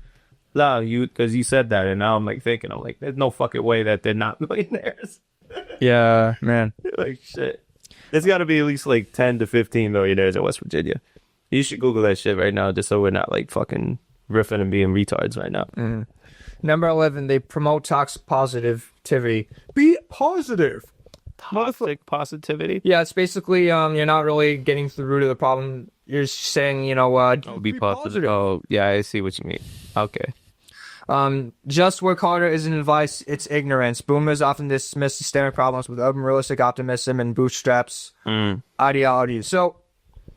because you said that, and now I'm like thinking, I'm like, there's no fucking way that they're not millionaires. Yeah, man. Like shit. There's got to be at least like 10 to 15 millionaires in West Virginia. You should Google that shit right now, just so we're not like fucking riffing and being retards right now. Mm-hmm. Number 11, they promote toxic positivity. Be positive. Toxic positivity? Yeah, it's basically you're not really getting to the root of the problem. You're just saying, be positive. Oh, yeah, I see what you mean. Okay. Just work harder isn't advice, it's ignorance. Boomers often dismiss systemic problems with unrealistic optimism and bootstraps ideologies. So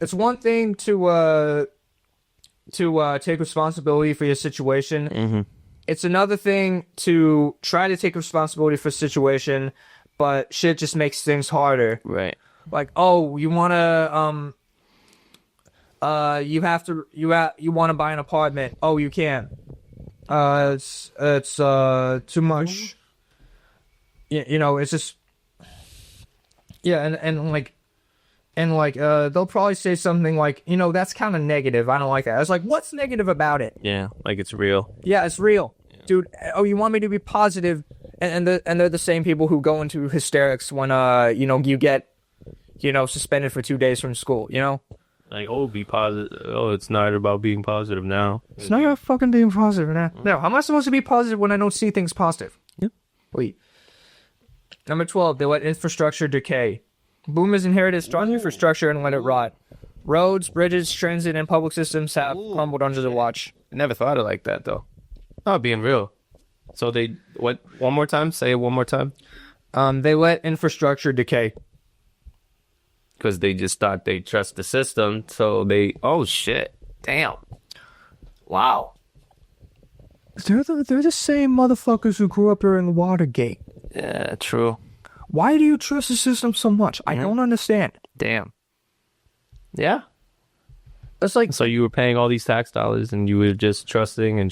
it's one thing to take responsibility for your situation. Mm-hmm. It's another thing to try to take responsibility for a situation, but shit just makes things harder. Right. Like, oh, you wanna you wanna buy an apartment. Oh, you can't. It's too much. It's just and they'll probably say something like, that's kind of negative. I don't like that. I was like, what's negative about it? Yeah, like it's real. Yeah, it's real. Yeah. Dude, oh, you want me to be positive? And they're the same people who go into hysterics when you get suspended for 2 days from school, Like, oh, be positive. Oh, it's not about being positive now. It's not about fucking being positive now. No, how am I supposed to be positive when I don't see things positive? Yep. Wait. Number 12, they let infrastructure decay. Boomers inherited strong infrastructure and let it rot. Roads, bridges, transit, and public systems have crumbled under the watch. I never thought of it like that, though. Oh, being real. So they, what, one more time? Say it one more time. They let infrastructure decay. Because they just thought they trust the system, so they... Oh, shit. Damn. Wow. They're the same motherfuckers who grew up during Watergate. Yeah, true. Why do you trust the system so much? I don't understand. Damn. Yeah. It's like... So you were paying all these tax dollars, and you were just trusting, and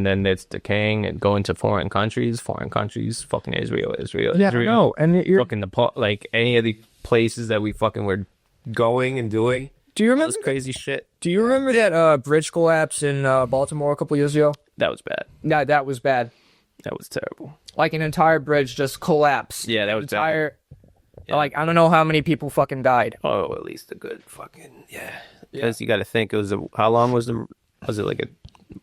then it's decaying and going to foreign countries, fucking Israel. Yeah, no. And you're... Fucking like any of the places that we fucking were going and doing. Do you remember this crazy shit? Do you remember that bridge collapse in Baltimore a couple years ago? That was bad. Yeah, that was bad. That was terrible. Like an entire bridge just collapsed. Yeah, that was entire. Yeah. Like I don't know how many people fucking died. Oh, at least a good fucking Because you got to think it was how long was it like a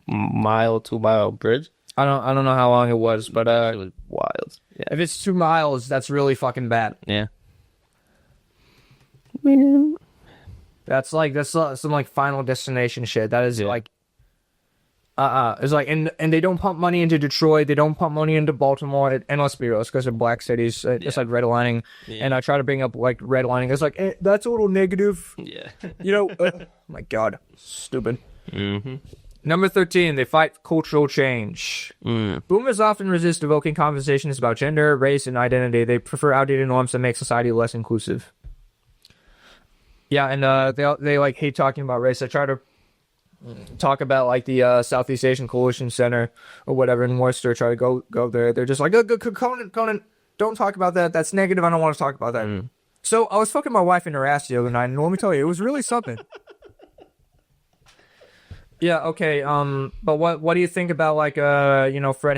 2-mile bridge? I don't know how long it was, but it was wild. Yeah. If it's 2 miles, that's really fucking bad. Yeah. That's some like Final Destination shit. That is like it's like and they don't pump money into Detroit, they don't pump money into Baltimore, and let's be real, it's because of black cities. It's like redlining, and I try to bring up like redlining. It's like that's a little negative. Yeah. Oh my god, stupid. Mm-hmm. Number 13, they fight cultural change. Boomers often resist evoking conversations about gender, race, and identity. They prefer outdated norms that make society less inclusive. Yeah, and they like hate talking about race. I try to talk about like the Southeast Asian Coalition Center or whatever in Worcester. Try to go there. They're just like, Conan, don't talk about that. That's negative. I don't want to talk about that. So I was fucking my wife in her ass the other night, and let me tell you, it was really something. Yeah, okay. But what do you think about like Fred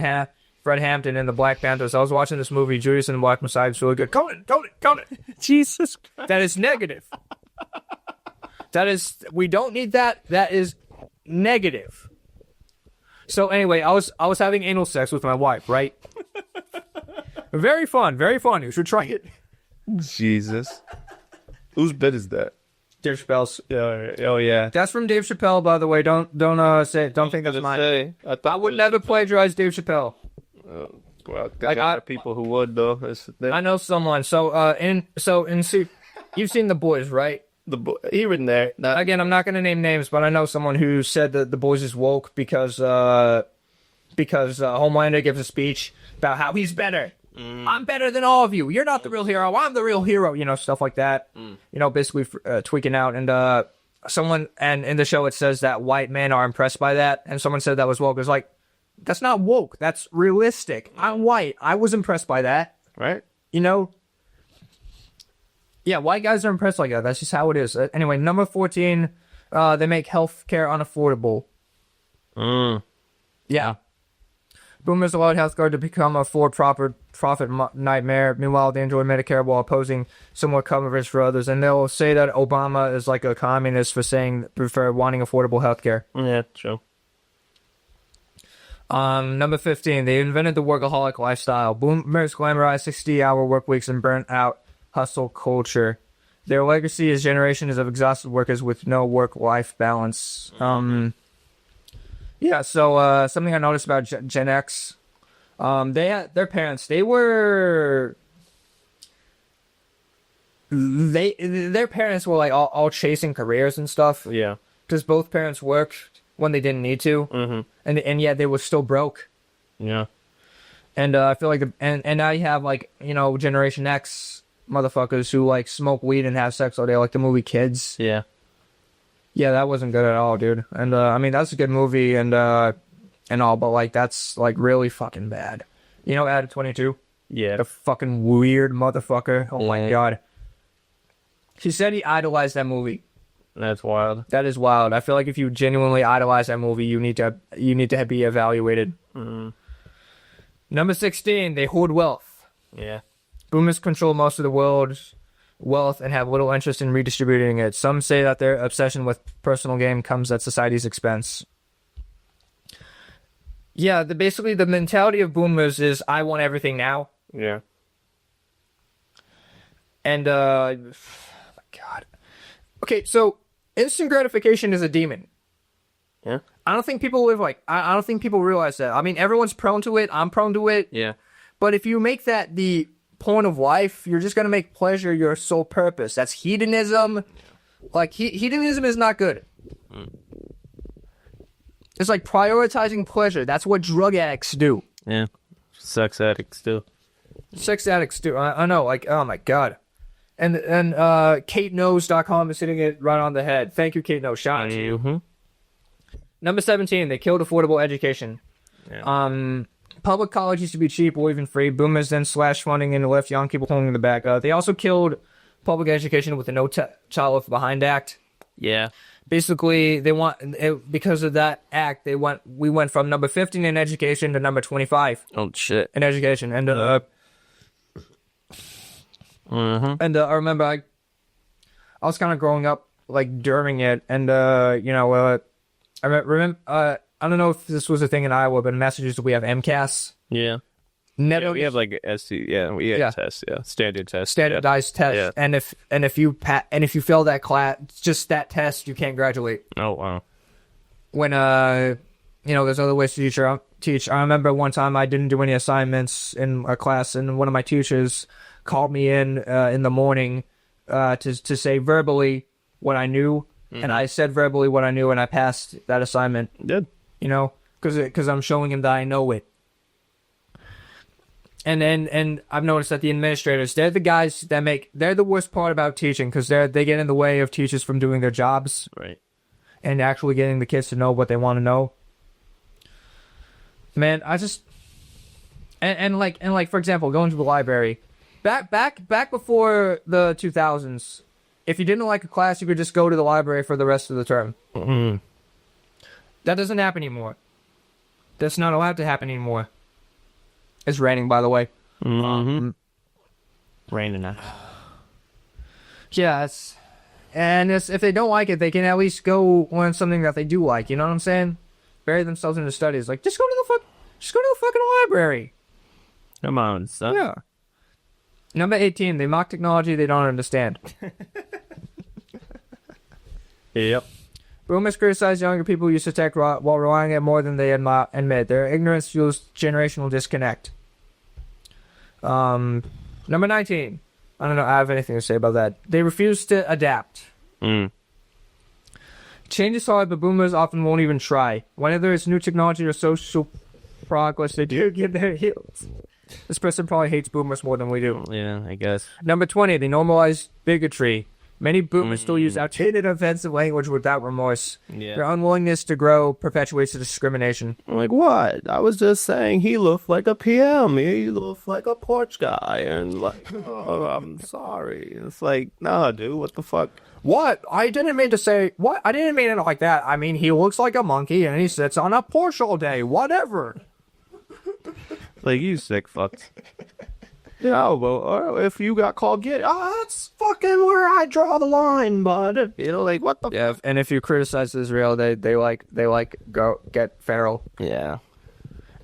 Hampton in the Black Panthers? I was watching this movie, Judas and the Black Messiah. It's really good. Conan. Jesus Christ. That is negative. We don't need that. That is negative. So anyway, I was having anal sex with my wife, right? Very fun, very fun. You should try it. Jesus. Whose bit is that? Dave Chappelle's. Yeah. Oh yeah. That's from Dave Chappelle, by the way. Don't think that's mine. I would never plagiarize Dave Chappelle. Well, I got people who would though. I know someone. See, you've seen The Boys, right? Here and there. Again, I'm not going to name names, but I know someone who said that The Boys is woke because Homelander gives a speech about how he's better. I'm better than all of you. You're not the real hero. I'm the real hero. Stuff like that. Basically tweaking out. And someone, and in the show it says that white men are impressed by that. And someone said that was woke. It's like, that's not woke. That's realistic. I'm white. I was impressed by that. Right? Yeah, white guys are impressed like that. That's just how it is. Anyway, number 14, they make healthcare unaffordable. Yeah. Boomers allowed healthcare to become a for-profit nightmare. Meanwhile, they enjoy Medicare while opposing similar coverage for others. And they'll say that Obama is like a communist for wanting affordable healthcare. Yeah, true. Number 15, they invented the workaholic lifestyle. Boomers glamorized 60-hour work weeks and burnt out hustle culture. Their legacy is generations of exhausted workers with no work-life balance. Yeah, so something I noticed about Gen X, their parents, their parents were like all chasing careers and stuff. Yeah. Because both parents worked when they didn't need to. Mm-hmm. And yet they were still broke. Yeah. And I feel like and now you have like, Generation X motherfuckers who like smoke weed and have sex all day, like the movie Kids. Yeah. Yeah, that wasn't good at all, dude. And I mean, that's a good movie and all, but like that's like really fucking bad. Adam 22? Yeah. The fucking weird motherfucker. Oh my god. He said he idolized that movie. That's wild. That is wild. I feel like if you genuinely idolize that movie, you need to be evaluated. Mm-hmm. Number 16, they hoard wealth. Yeah. Boomers control most of the world's wealth and have little interest in redistributing it. Some say that their obsession with personal gain comes at society's expense. Yeah, basically the mentality of boomers is I want everything now. Yeah. And oh my god. Okay, so instant gratification is a demon. Yeah. I don't think people I don't think people realize that. I mean, everyone's prone to it. I'm prone to it. Yeah. But if you make that the point of life, you're just going to make pleasure your sole purpose. That's hedonism. Like, hedonism is not good. It's like prioritizing pleasure. That's what drug addicts do. Yeah. Sex addicts do. Sex addicts do. I know. Like, oh my god. And KateKnows.com is hitting it right on the head. Thank you, Kate Knows. Shout out to you. Mm-hmm. Number 17, they killed affordable education. Yeah. Public college used to be cheap or even free. Boomers then slashed funding and left young people holding the back. They also killed public education with the No Child Left Behind Act. Yeah. Basically, because of that act, we went from number 15 in education to number 25. Oh shit. In education, and and I remember I was kind of growing up like during it, and I remember. I don't know if this was a thing in Iowa, but in Massachusetts we have MCAS. Yeah. Yeah, we have like SC. Yeah, we have tests. Yeah, standardized test. Yeah. And if you fail that class, just that test, you can't graduate. Oh wow. When there's other ways to teach. I remember one time I didn't do any assignments in a class, and one of my teachers called me in the morning to say verbally what I knew, and I said verbally what I knew, and I passed that assignment. Good. Because I'm showing him that I know it. And I've noticed that the administrators, they're the guys they're the worst part about teaching, because they get in the way of teachers from doing their jobs. Right. And actually getting the kids to know what they want to know. Man, I just and for example, going to the library. Back before the 2000s, if you didn't like a class, you could just go to the library for the rest of the term. Mm-hmm. That doesn't happen anymore. That's not allowed to happen anymore. It's raining, by the way. Mm-hmm. Raining now. Yeah, if they don't like it, they can at least go learn something that they do like. You know what I'm saying? Bury themselves in the studies. Like, just go to the fucking library. Come on, son. Yeah. Number 18, they mock technology they don't understand. Yep. Boomers criticize younger people who use the tech while relying on it more than they admit. Their ignorance fuels generational disconnect. Number 19. I don't know. I have anything to say about that. They refuse to adapt. Change is hard, but boomers often won't even try. Whenever it's new technology or social progress, they do get their heels. This person probably hates boomers more than we do. Yeah, I guess. Number 20. They normalize bigotry. Many boomers still use outdated offensive language without remorse. Yeah. Their unwillingness to grow perpetuates the discrimination. Like, what? I was just saying he looked like a PM. He looked like a porch guy. And like, oh, I'm sorry. It's like, nah, dude, what the fuck? What? I didn't mean to say... What? I didn't mean it like that. I mean, he looks like a monkey and he sits on a porch all day. Whatever. Like, you sick fucks. Yeah, well, if you got called gay, that's fucking where I draw the line, bud. You know, like, what the... Yeah, and if you criticize Israel, they go get feral. Yeah.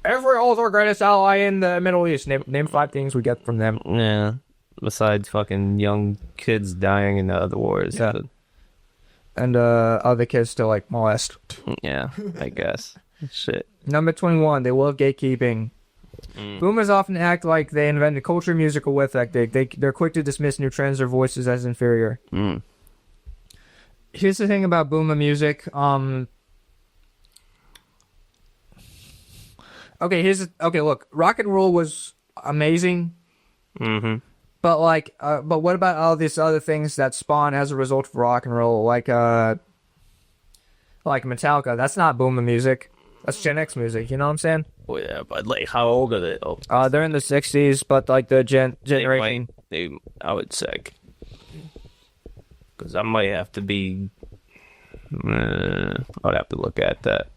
Israel's our greatest ally in the Middle East. Name 5 things we get from them. Yeah. Besides fucking young kids dying in the other wars. Yeah. And other kids to, like, molest. Yeah, I guess. Shit. Number 21, they love gatekeeping. Boomers often act like they invented culture, music, or work ethic. They're quick to dismiss new trends or voices as inferior. Here's the thing about boomer music. Okay, look, rock and roll was amazing. But but what about all these other things that spawn as a result of rock and roll, like Metallica? That's not boomer music. That's Gen X music. You know what I'm saying? Oh yeah, but like, how old are they? They're in the 60s, but like the generation. I would say, because I might have to be. I'd have to look at that,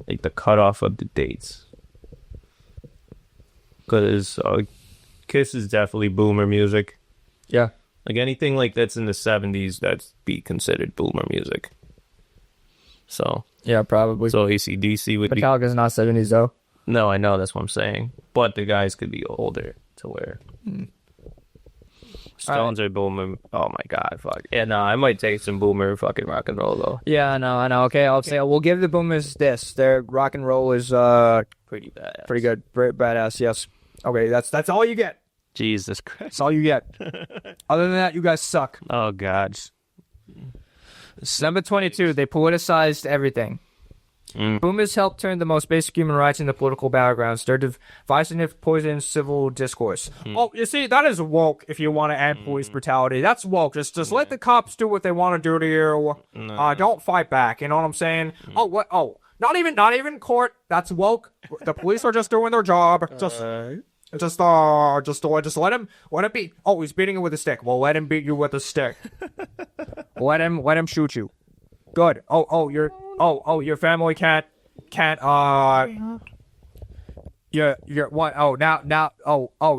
like the cutoff of the dates. Because Kiss is definitely boomer music. Yeah. Like anything like that's in the 70s, that's be considered boomer music. So. Yeah, probably. So AC/DC would be... Metallica's not 70s, though. No, I know, that's what I'm saying. But the guys could be older to where... Stones are boomer... Oh my god, fuck. Yeah, no, I might take some boomer fucking rock and roll, though. Yeah, I know. Okay, I'll say we'll give the boomers this. Their rock and roll is pretty badass. pretty good. Badass, yes. Okay, that's all you get. Jesus Christ. That's all you get. Other than that, you guys suck. Oh, God. Number 22, they politicized everything. Boomers helped turn the most basic human rights into political battlegrounds. They're divisive, poison civil discourse. Oh, you see, that is woke if you want to end police brutality. That's woke. Just let the cops do what they want to do to you. Don't fight back. You know what I'm saying? Oh, what? Oh, not even court. That's woke. The police are just doing their job. Just let him beat. Oh, he's beating him with a stick. Well, let him beat you with a stick. let him shoot you. Good. Your family can't you're what? Oh, now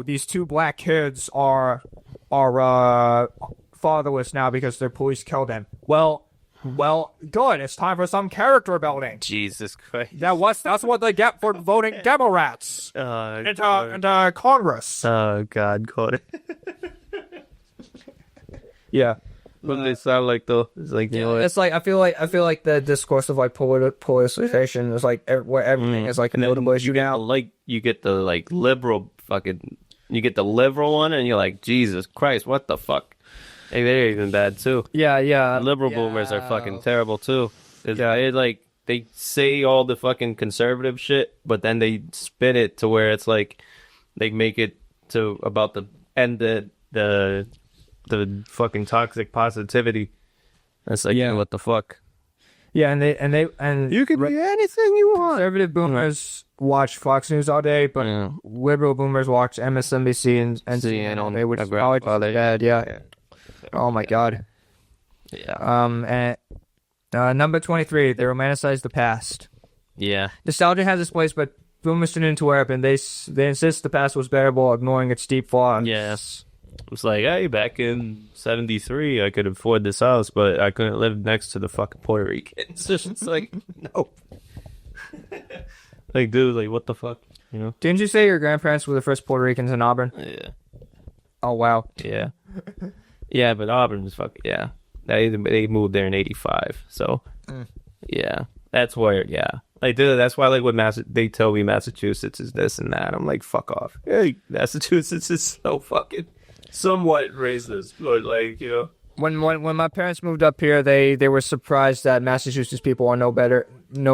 these 2 black kids are fatherless now because their police killed them. Well, good. It's time for some character building. Jesus Christ. That's what they get for voting Democrats into Congress. Oh, God, Conan. Yeah. But they sound like though. It's like, you know, it's like I feel like the discourse of like politicization is like where everything is like a notable issue now. Like you get the like liberal one, and you're like, Jesus Christ, what the fuck? Hey, they're even bad too. Yeah. Liberal boomers are fucking terrible too. They say all the fucking conservative shit, but then they spin it to where it's like they make it to about the end the fucking toxic positivity. That's like, what the fuck? Yeah, and you can be anything you want. Conservative boomers watch Fox News all day, but liberal boomers watch MSNBC and CNN, which is probably bad. Yeah. Oh my god. Yeah. And number 23, they romanticize the past. Yeah. Nostalgia has its place, but boomers turn into Arab, and they insist the past was bearable, ignoring its deep flaw. Yes. It was like, hey, back in 73, I could afford this house, but I couldn't live next to the fucking Puerto Ricans. It's like, no. Like, dude, like, what the fuck? You know? Didn't you say your grandparents were the first Puerto Ricans in Auburn? Yeah. Oh, wow. Yeah. Yeah, but Auburn is fucking, yeah. They moved there in 85, so, yeah. That's where, yeah. Like, dude, that's why, like, they tell me Massachusetts is this and that. I'm like, fuck off. Hey, Massachusetts is so fucking somewhat racist, but, like, you know. When my parents moved up here, they were surprised that Massachusetts people are no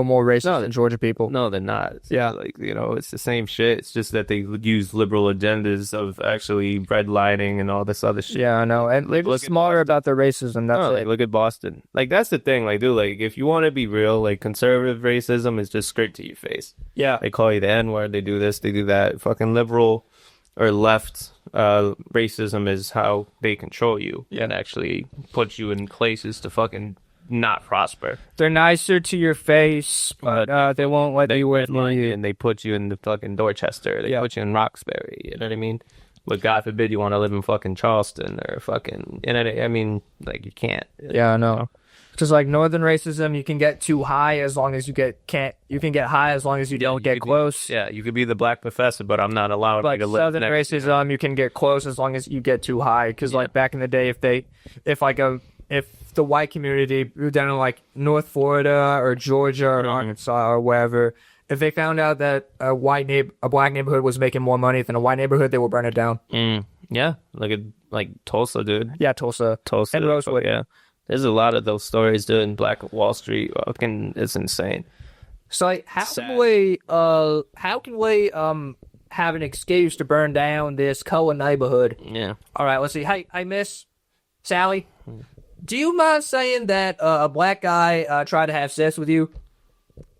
more racist than Georgia people. No, they're not. Yeah. Like, you know, it's the same shit. It's just that they use liberal agendas of actually redlining and all this other shit. Yeah, I know. And they're just smarter about their racism. That's Like, look at Boston. Like, that's the thing. Like, dude, like, if you want to be real, like, conservative racism is just straight to your face. Yeah. They call you the N-word. They do this. They do that. Fucking liberal or left racism is how they control you and actually put you in places to fucking not prosper. They're nicer to your face, but they won't let you wear money. And they put you in the fucking Dorchester. They put you in Roxbury. You know what I mean? But God forbid you want to live in fucking Charleston or fucking, you know, I mean, like, you can't. Yeah, I know. Just like northern racism, you can get too high as long as you can get high as long as you don't get close. Yeah, you could be the black professor, but I'm not allowed Like to live southern next to you. racism, you can get close as long as you get too high. Because like back in the day, if the white community down in like North Florida or Georgia or Arkansas or wherever, if they found out that a black neighborhood was making more money than a white neighborhood, they will burn it down. Yeah, look at like Tulsa, dude. Yeah, Tulsa and Rosewood. Yeah, there's a lot of those stories, dude. In Black Wall Street, fucking, it's insane. So like, how can we have an excuse to burn down this Cohen neighborhood? Yeah. All right, let's see. Hey, Miss Sally, do you mind saying that a black guy tried to have sex with you?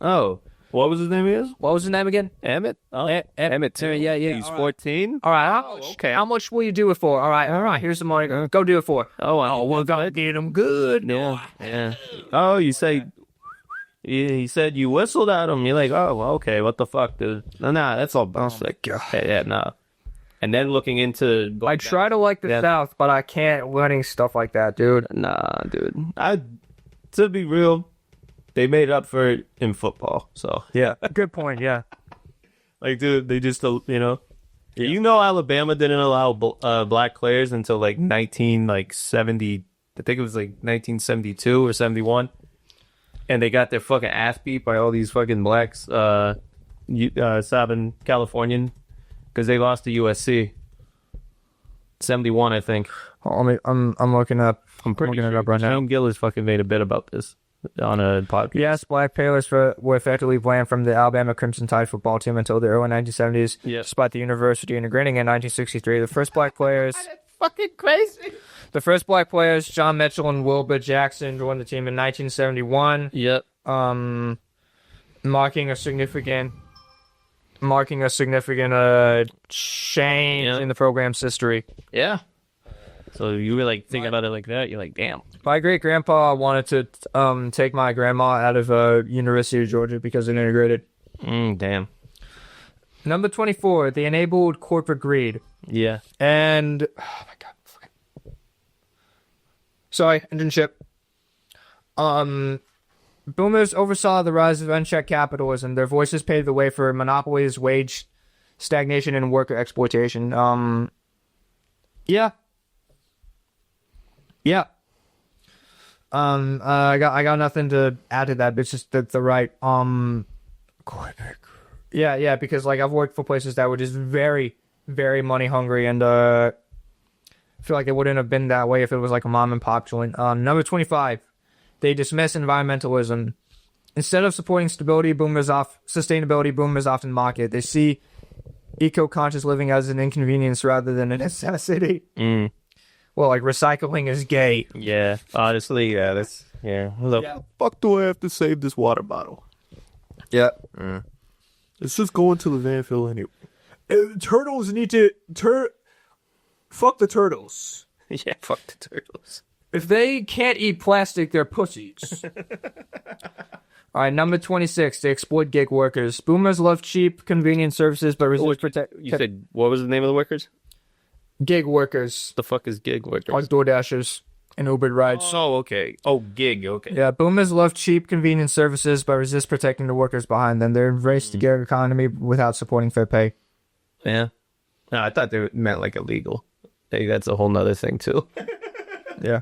Oh, what was his name? What was his name again? Emmett. Oh, Emmett too. Yeah. He's 14. All right. Okay. How much will you do it for? All right. Here's the money. Go do it for. Oh, we're gonna get him good. Yeah. Oh, you say. He said you whistled at him. You're like, oh, well, okay. What the fuck, dude? Nah, that's all bullshit. Oh, God. Yeah, nah. And then looking into. I try to like the South, but I can't learning stuff like that, dude. Nah, dude. To be real, they made up for it in football. So yeah, Good point. Yeah. like, dude, they just you know, Alabama didn't allow black players until like 1970. I think it was like 1972 or 71, and they got their fucking ass beat by all these fucking blacks, Southern Californian, because they lost to USC. 71, I think. I'm looking up. I'm pretty looking sure it up right now. Sean Gillis fucking made a bit about this on a podcast. Yes, black players were effectively banned from the Alabama Crimson Tide football team until the early 1970s. Yes. Despite the university integrating in 1963, the first black players. That's fucking crazy. The first black players, John Mitchell and Wilbur Jackson, joined the team in 1971. Yep. Marking a significant change in the program's history. Yeah. So you were like thinking about it like that. You're like, damn. My great grandpa wanted to take my grandma out of University of Georgia because it integrated. Damn. Number 24, they enabled corporate greed. Yeah. And oh my god, sorry, internship. Boomers oversaw the rise of unchecked capitalism. Their voices paved the way for monopolies, wage stagnation, and worker exploitation. Yeah. I got nothing to add to that. It's just the right Yeah, because like I've worked for places that were just very, very money hungry, and I feel like it wouldn't have been that way if it was like a mom and pop joint. Number 25, they dismiss environmentalism. Instead of supporting sustainability, boomers often mock it. They see eco-conscious living as an inconvenience rather than a necessity. Well, like recycling is gay. Yeah. Honestly, yeah. That's What the fuck do I have to save this water bottle? Yeah. It's just going to the landfill anyway. Turtles need to fuck the turtles. Yeah. Fuck the turtles. If they can't eat plastic, they're pussies. All right, number 26. They exploit gig workers. Boomers love cheap, convenient services, but resist You said, what was the name of the workers? gig workers, The fuck is gig workers? like DoorDashers and Uber rides. Oh, okay. Oh, gig, okay. Yeah, boomers love cheap, convenient services, but resist protecting the workers behind them. They embrace the gig economy without supporting fair pay. Yeah. No, I thought they meant like illegal. Hey, that's a whole nother thing too. Yeah.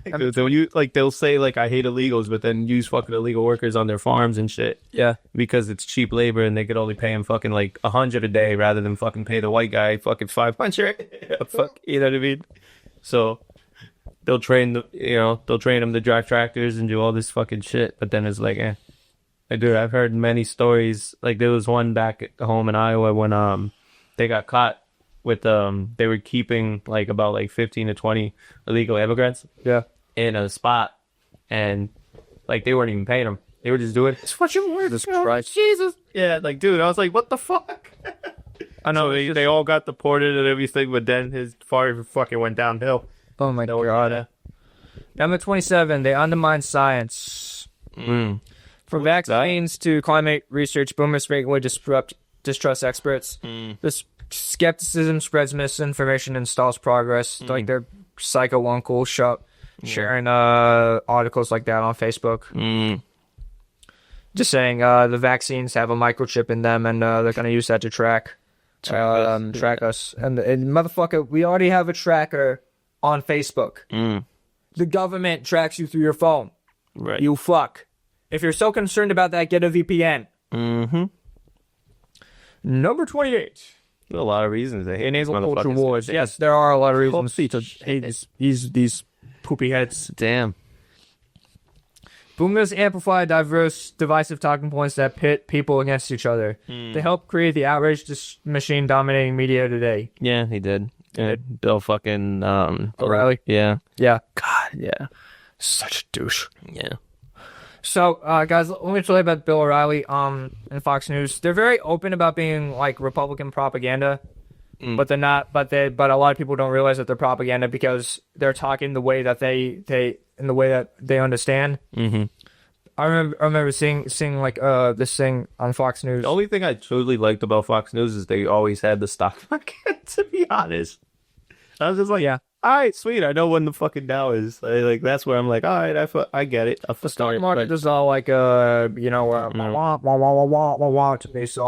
They'll say like I hate illegals, but then use fucking illegal workers on their farms and shit. Yeah. Because it's cheap labor and they could only pay him fucking like $100 a day rather than fucking pay the white guy fucking $500. Fuck, you know what I mean? So they'll train them to drive tractors and do all this fucking shit. But then it's like, dude, I've heard many stories. Like there was one back at home in Iowa when they got caught with they were keeping like about like 15 to 20 illegal immigrants in a spot, and like they weren't even paying them. They were just doing it. It's what you work. Jesus. Yeah, like dude, I was like, what the fuck? I know they all got deported and everything, but then his father fucking went downhill. Oh my god. Number 27. They undermine science. From vaccines to climate research, boomers frequently distrust experts. This skepticism spreads misinformation and stalls progress. Like their psycho uncle sharing articles like that on Facebook. Just saying the vaccines have a microchip in them, and they're going to use that to track us. And motherfucker, we already have a tracker on Facebook. The government tracks you through your phone. Right. You fuck. If you're so concerned about that, get a VPN. Number 28. There's a lot of reasons they hate Nasal culture wars. Yes, there are a lot of reasons to hate these poopy heads. Damn. Boomers amplify diverse, divisive talking points that pit people against each other. They help create the outrage machine dominating media today. Yeah, he did. Bill fucking O'Reilly. Yeah. Yeah. God, yeah. Such a douche. Yeah. So, guys, let me tell you about Bill O'Reilly and Fox News. They're very open about being like Republican propaganda, but they're not. But a lot of people don't realize that they're propaganda because they're talking the way that they understand. I remember seeing like this thing on Fox News. The only thing I truly liked about Fox News is they always had the stock market. To be honest, I was just like, yeah. All right, sweet. I know when the fucking Dow is. Like that's where I'm like, all right, I get it. The stock market is all like to me. So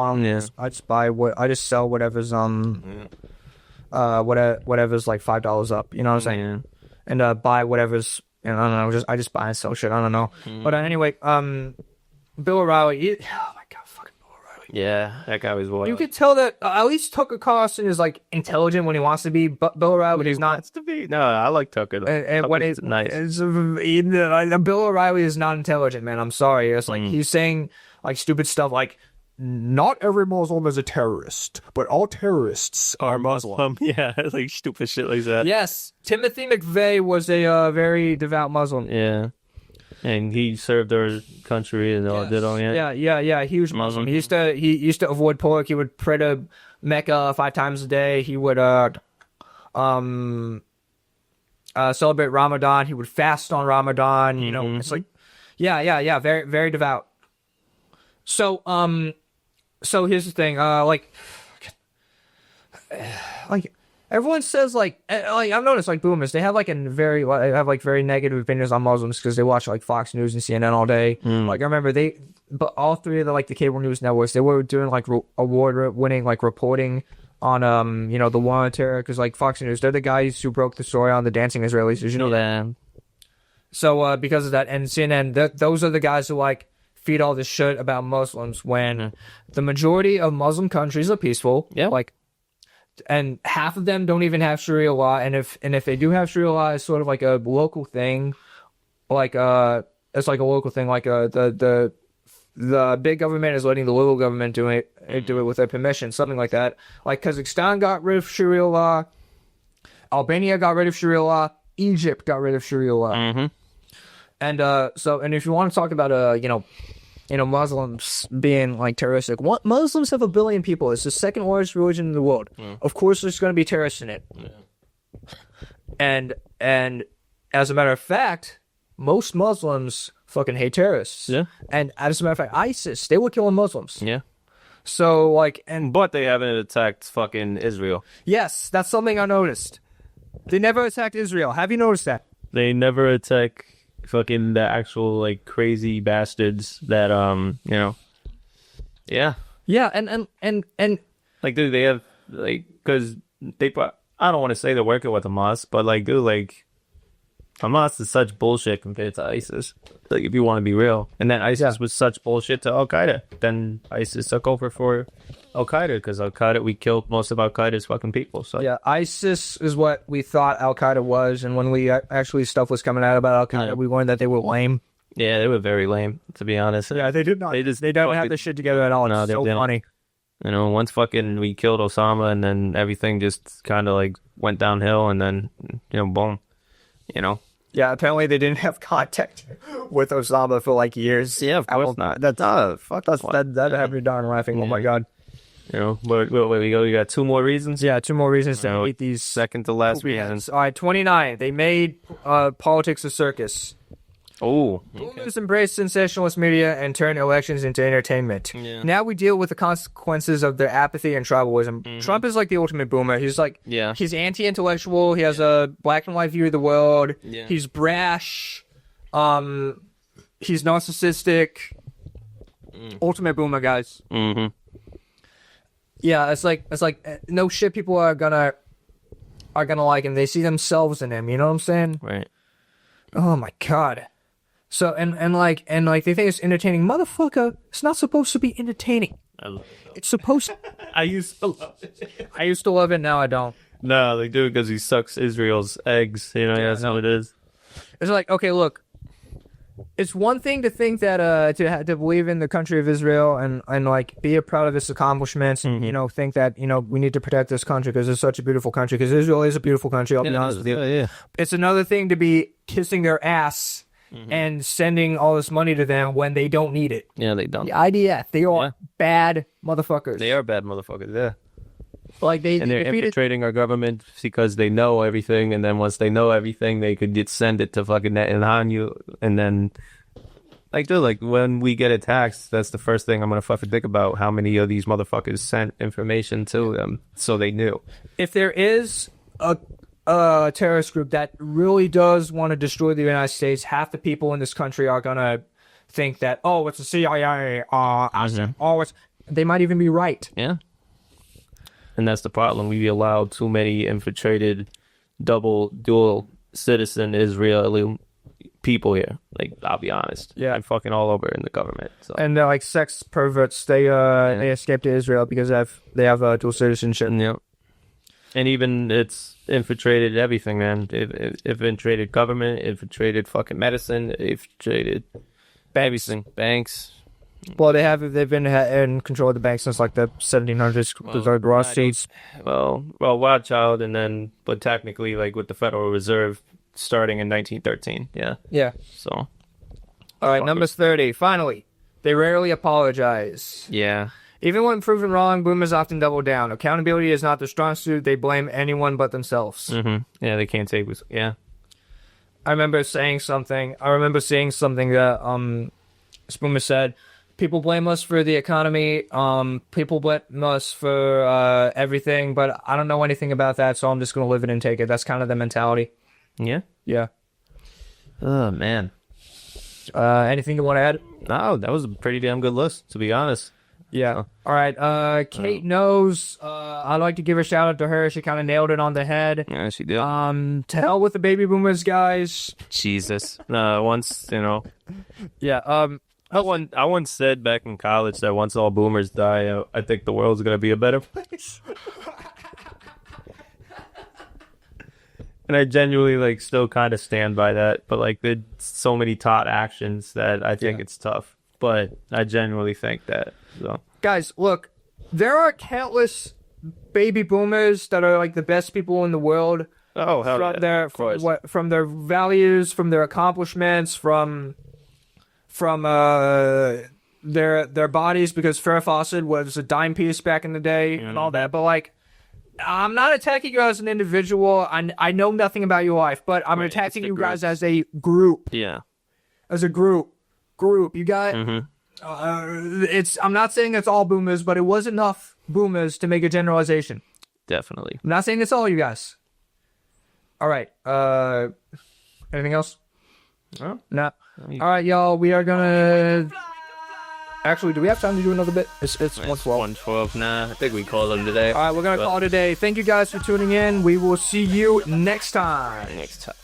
I just buy I just sell whatever's whatever's like $5 up. You know what I'm saying? And buy whatever's I don't know. I just buy and sell shit. I don't know. But anyway, Bill O'Reilly. Oh my god, fucking Bill O'Reilly. Yeah, that guy was wild. You could tell that at least Tucker Carlson is like intelligent when he wants to be, but Bill O'Reilly is not. To be. No, I like Tucker. And when it's nice, Bill O'Reilly is not intelligent, man. I'm sorry. It's like he's saying like stupid stuff like, not every Muslim is a terrorist, but all terrorists are Muslim. Yeah, like stupid shit like that. Yes, Timothy McVeigh was a very devout Muslim. Yeah. And he served our country and all did all that. Yeah. He was Muslim. He used to avoid pork. He would pray to Mecca 5 times a day. He would celebrate Ramadan. He would fast on Ramadan. You know, it's like very, very devout. So here's the thing. Like everyone says like I've noticed like boomers, they have like very negative opinions on Muslims because they watch like Fox News and CNN all day. Like I remember but all 3 of the cable news networks, they were doing like award winning like reporting on the war on terror, because like Fox News, they're the guys who broke the story on the dancing Israelis. Did you know that? So because of that, and CNN, those are the guys who like feed all this shit about Muslims when the majority of Muslim countries are peaceful. Yeah. Like, and half of them don't even have Sharia law, and if they do have Sharia law, it's sort of like a local thing. Like it's like a local thing. Like the big government is letting the little government do it with their permission, something like that. Like Kazakhstan got rid of Sharia law, Albania got rid of Sharia law, Egypt got rid of Sharia law. And if you want to talk about Muslims being like terroristic, Muslims have 1 billion people. It's the 2nd largest religion in the world. Of course, there's going to be terrorists in it. And as a matter of fact, most Muslims fucking hate terrorists. Yeah. And as a matter of fact, ISIS, they were killing Muslims. Yeah. So, like, and But they haven't attacked fucking Israel. yes, that's something I noticed. They never attacked Israel. Have you noticed that? They never attack fucking the actual, like, crazy bastards that, you know. Yeah. Yeah, and Like, dude, they have, like, because I don't want to say they're working with Hamas, but, like, dude, like, Hamas is such bullshit compared to ISIS. Like, if you want to be real. And then ISIS was such bullshit to Al-Qaeda. Then ISIS took over for Al-Qaeda, because Al-Qaeda, we killed most of Al-Qaeda's fucking people. So yeah, ISIS is what we thought Al-Qaeda was, and when we actually stuff was coming out about Al-Qaeda, we learned that they were lame. yeah, they were very lame, to be honest. Yeah, they did not. They don't have this shit together at all. No, It's they so don't. funny. You know, once fucking we killed Osama, and then everything just kind of, like, went downhill, and then, you know, boom. You know? Yeah, apparently they didn't have contact with Osama for like years. Yeah, of course not. That had me darn laughing. Oh my god. You know, wait, we got 2 more reasons? Yeah, 2 more reasons to No, hate these second to last reasons. All right, 29. They made politics a circus. Oh, Boomers embrace sensationalist media and turn elections into entertainment. Yeah. Now we deal with the consequences of their apathy and tribalism. Trump is like the ultimate boomer. He's like, Yeah. he's anti-intellectual. He has a black and white view of the world. Yeah. He's brash. He's narcissistic. Ultimate boomer, guys. Mm-hmm. Yeah, it's like no shit. People are gonna like him. They see themselves in him. You know what I'm saying? Right. Oh my god. So and like they think it's entertaining. Motherfucker, it's not supposed to be entertaining. I love it. It's supposed. I used to love it. I used to love it. Now I don't. No, they do it because he sucks Israel's eggs. You know, that's how it is. It's like, okay, look. It's one thing to think that to believe in the country of Israel and like be proud of its accomplishments and you know think that we need to protect this country because it's such a beautiful country because Israel is a beautiful country. I'll be honest with you. Yeah. It's another thing to be kissing their ass and sending all this money to them when they don't need it. Yeah, they don't. The IDF, they are bad motherfuckers. They are bad motherfuckers, yeah. Like And they're infiltrating our government because they know everything, and then once they know everything, they could just send it to fucking Netanyahu, and then, like, dude, like, when we get attacked, that's the first thing I'm gonna fucking think about, how many of these motherfuckers sent information to them, so they knew. If there is a terrorist group that really does want to destroy the United States, half the people in this country are gonna think that, oh, it's the CIA, they might even be right. Yeah. And that's the problem. We allow too many infiltrated, dual citizen Israeli people here. Like, I'll be honest. Yeah. I'm fucking all over in the government. So. And they're like sex perverts. They escape to Israel because they have dual citizenship. Yeah. And even it's infiltrated everything, man. It infiltrated government, infiltrated fucking medicine, infiltrated everything. Banks. Well, they've been in control of the bank since like the 1700s. The Rothschilds. Well, Rothschild, and then, but technically, like with the Federal Reserve, starting in 1913. Yeah. Yeah. So. All right, number 30. Finally, they rarely apologize. Yeah. Even when proven wrong, boomers often double down. Accountability is not their strong suit. They blame anyone but themselves. Mm-hmm. Yeah, they can't take this. Yeah. I remember seeing something that Spoomer said. People blame us for the economy. People blame us for everything, but I don't know anything about that, so I'm just going to live it and take it. That's kind of the mentality. Yeah? Yeah. Oh, man. Anything you want to add? No, that was a pretty damn good list, to be honest. Yeah. All right. Kate knows. I'd like to give a shout out to her. She kind of nailed it on the head. Yeah, she did. To hell with the baby boomers, guys. Jesus. Once, Yeah. I once said back in college that once all boomers die, I think the world's going to be a better place. And I genuinely, still kind of stand by that. But, there's so many taught actions that I think it's tough. But I genuinely think that. So. Guys, look. There are countless baby boomers that are, the best people in the world. Oh, hell yeah. From their values, from their accomplishments, from their bodies, because Farrah Fawcett was a dime piece back in the day and all that. But I'm not attacking you as an individual. I know nothing about your life, but I'm attacking you guys as a group. Yeah. As a group. group. You got I'm not saying it's all boomers, but it was enough boomers to make a generalization. Definitely. I'm not saying it's all you guys. All right. Anything else? No. Nah. All right, y'all. We are gonna. Actually, do we have time to do another bit? It's 1:12. 1:12. Nah, I think we call them today. All right, we're gonna call it a day. Thank you guys for tuning in. We will see you next time. Next time.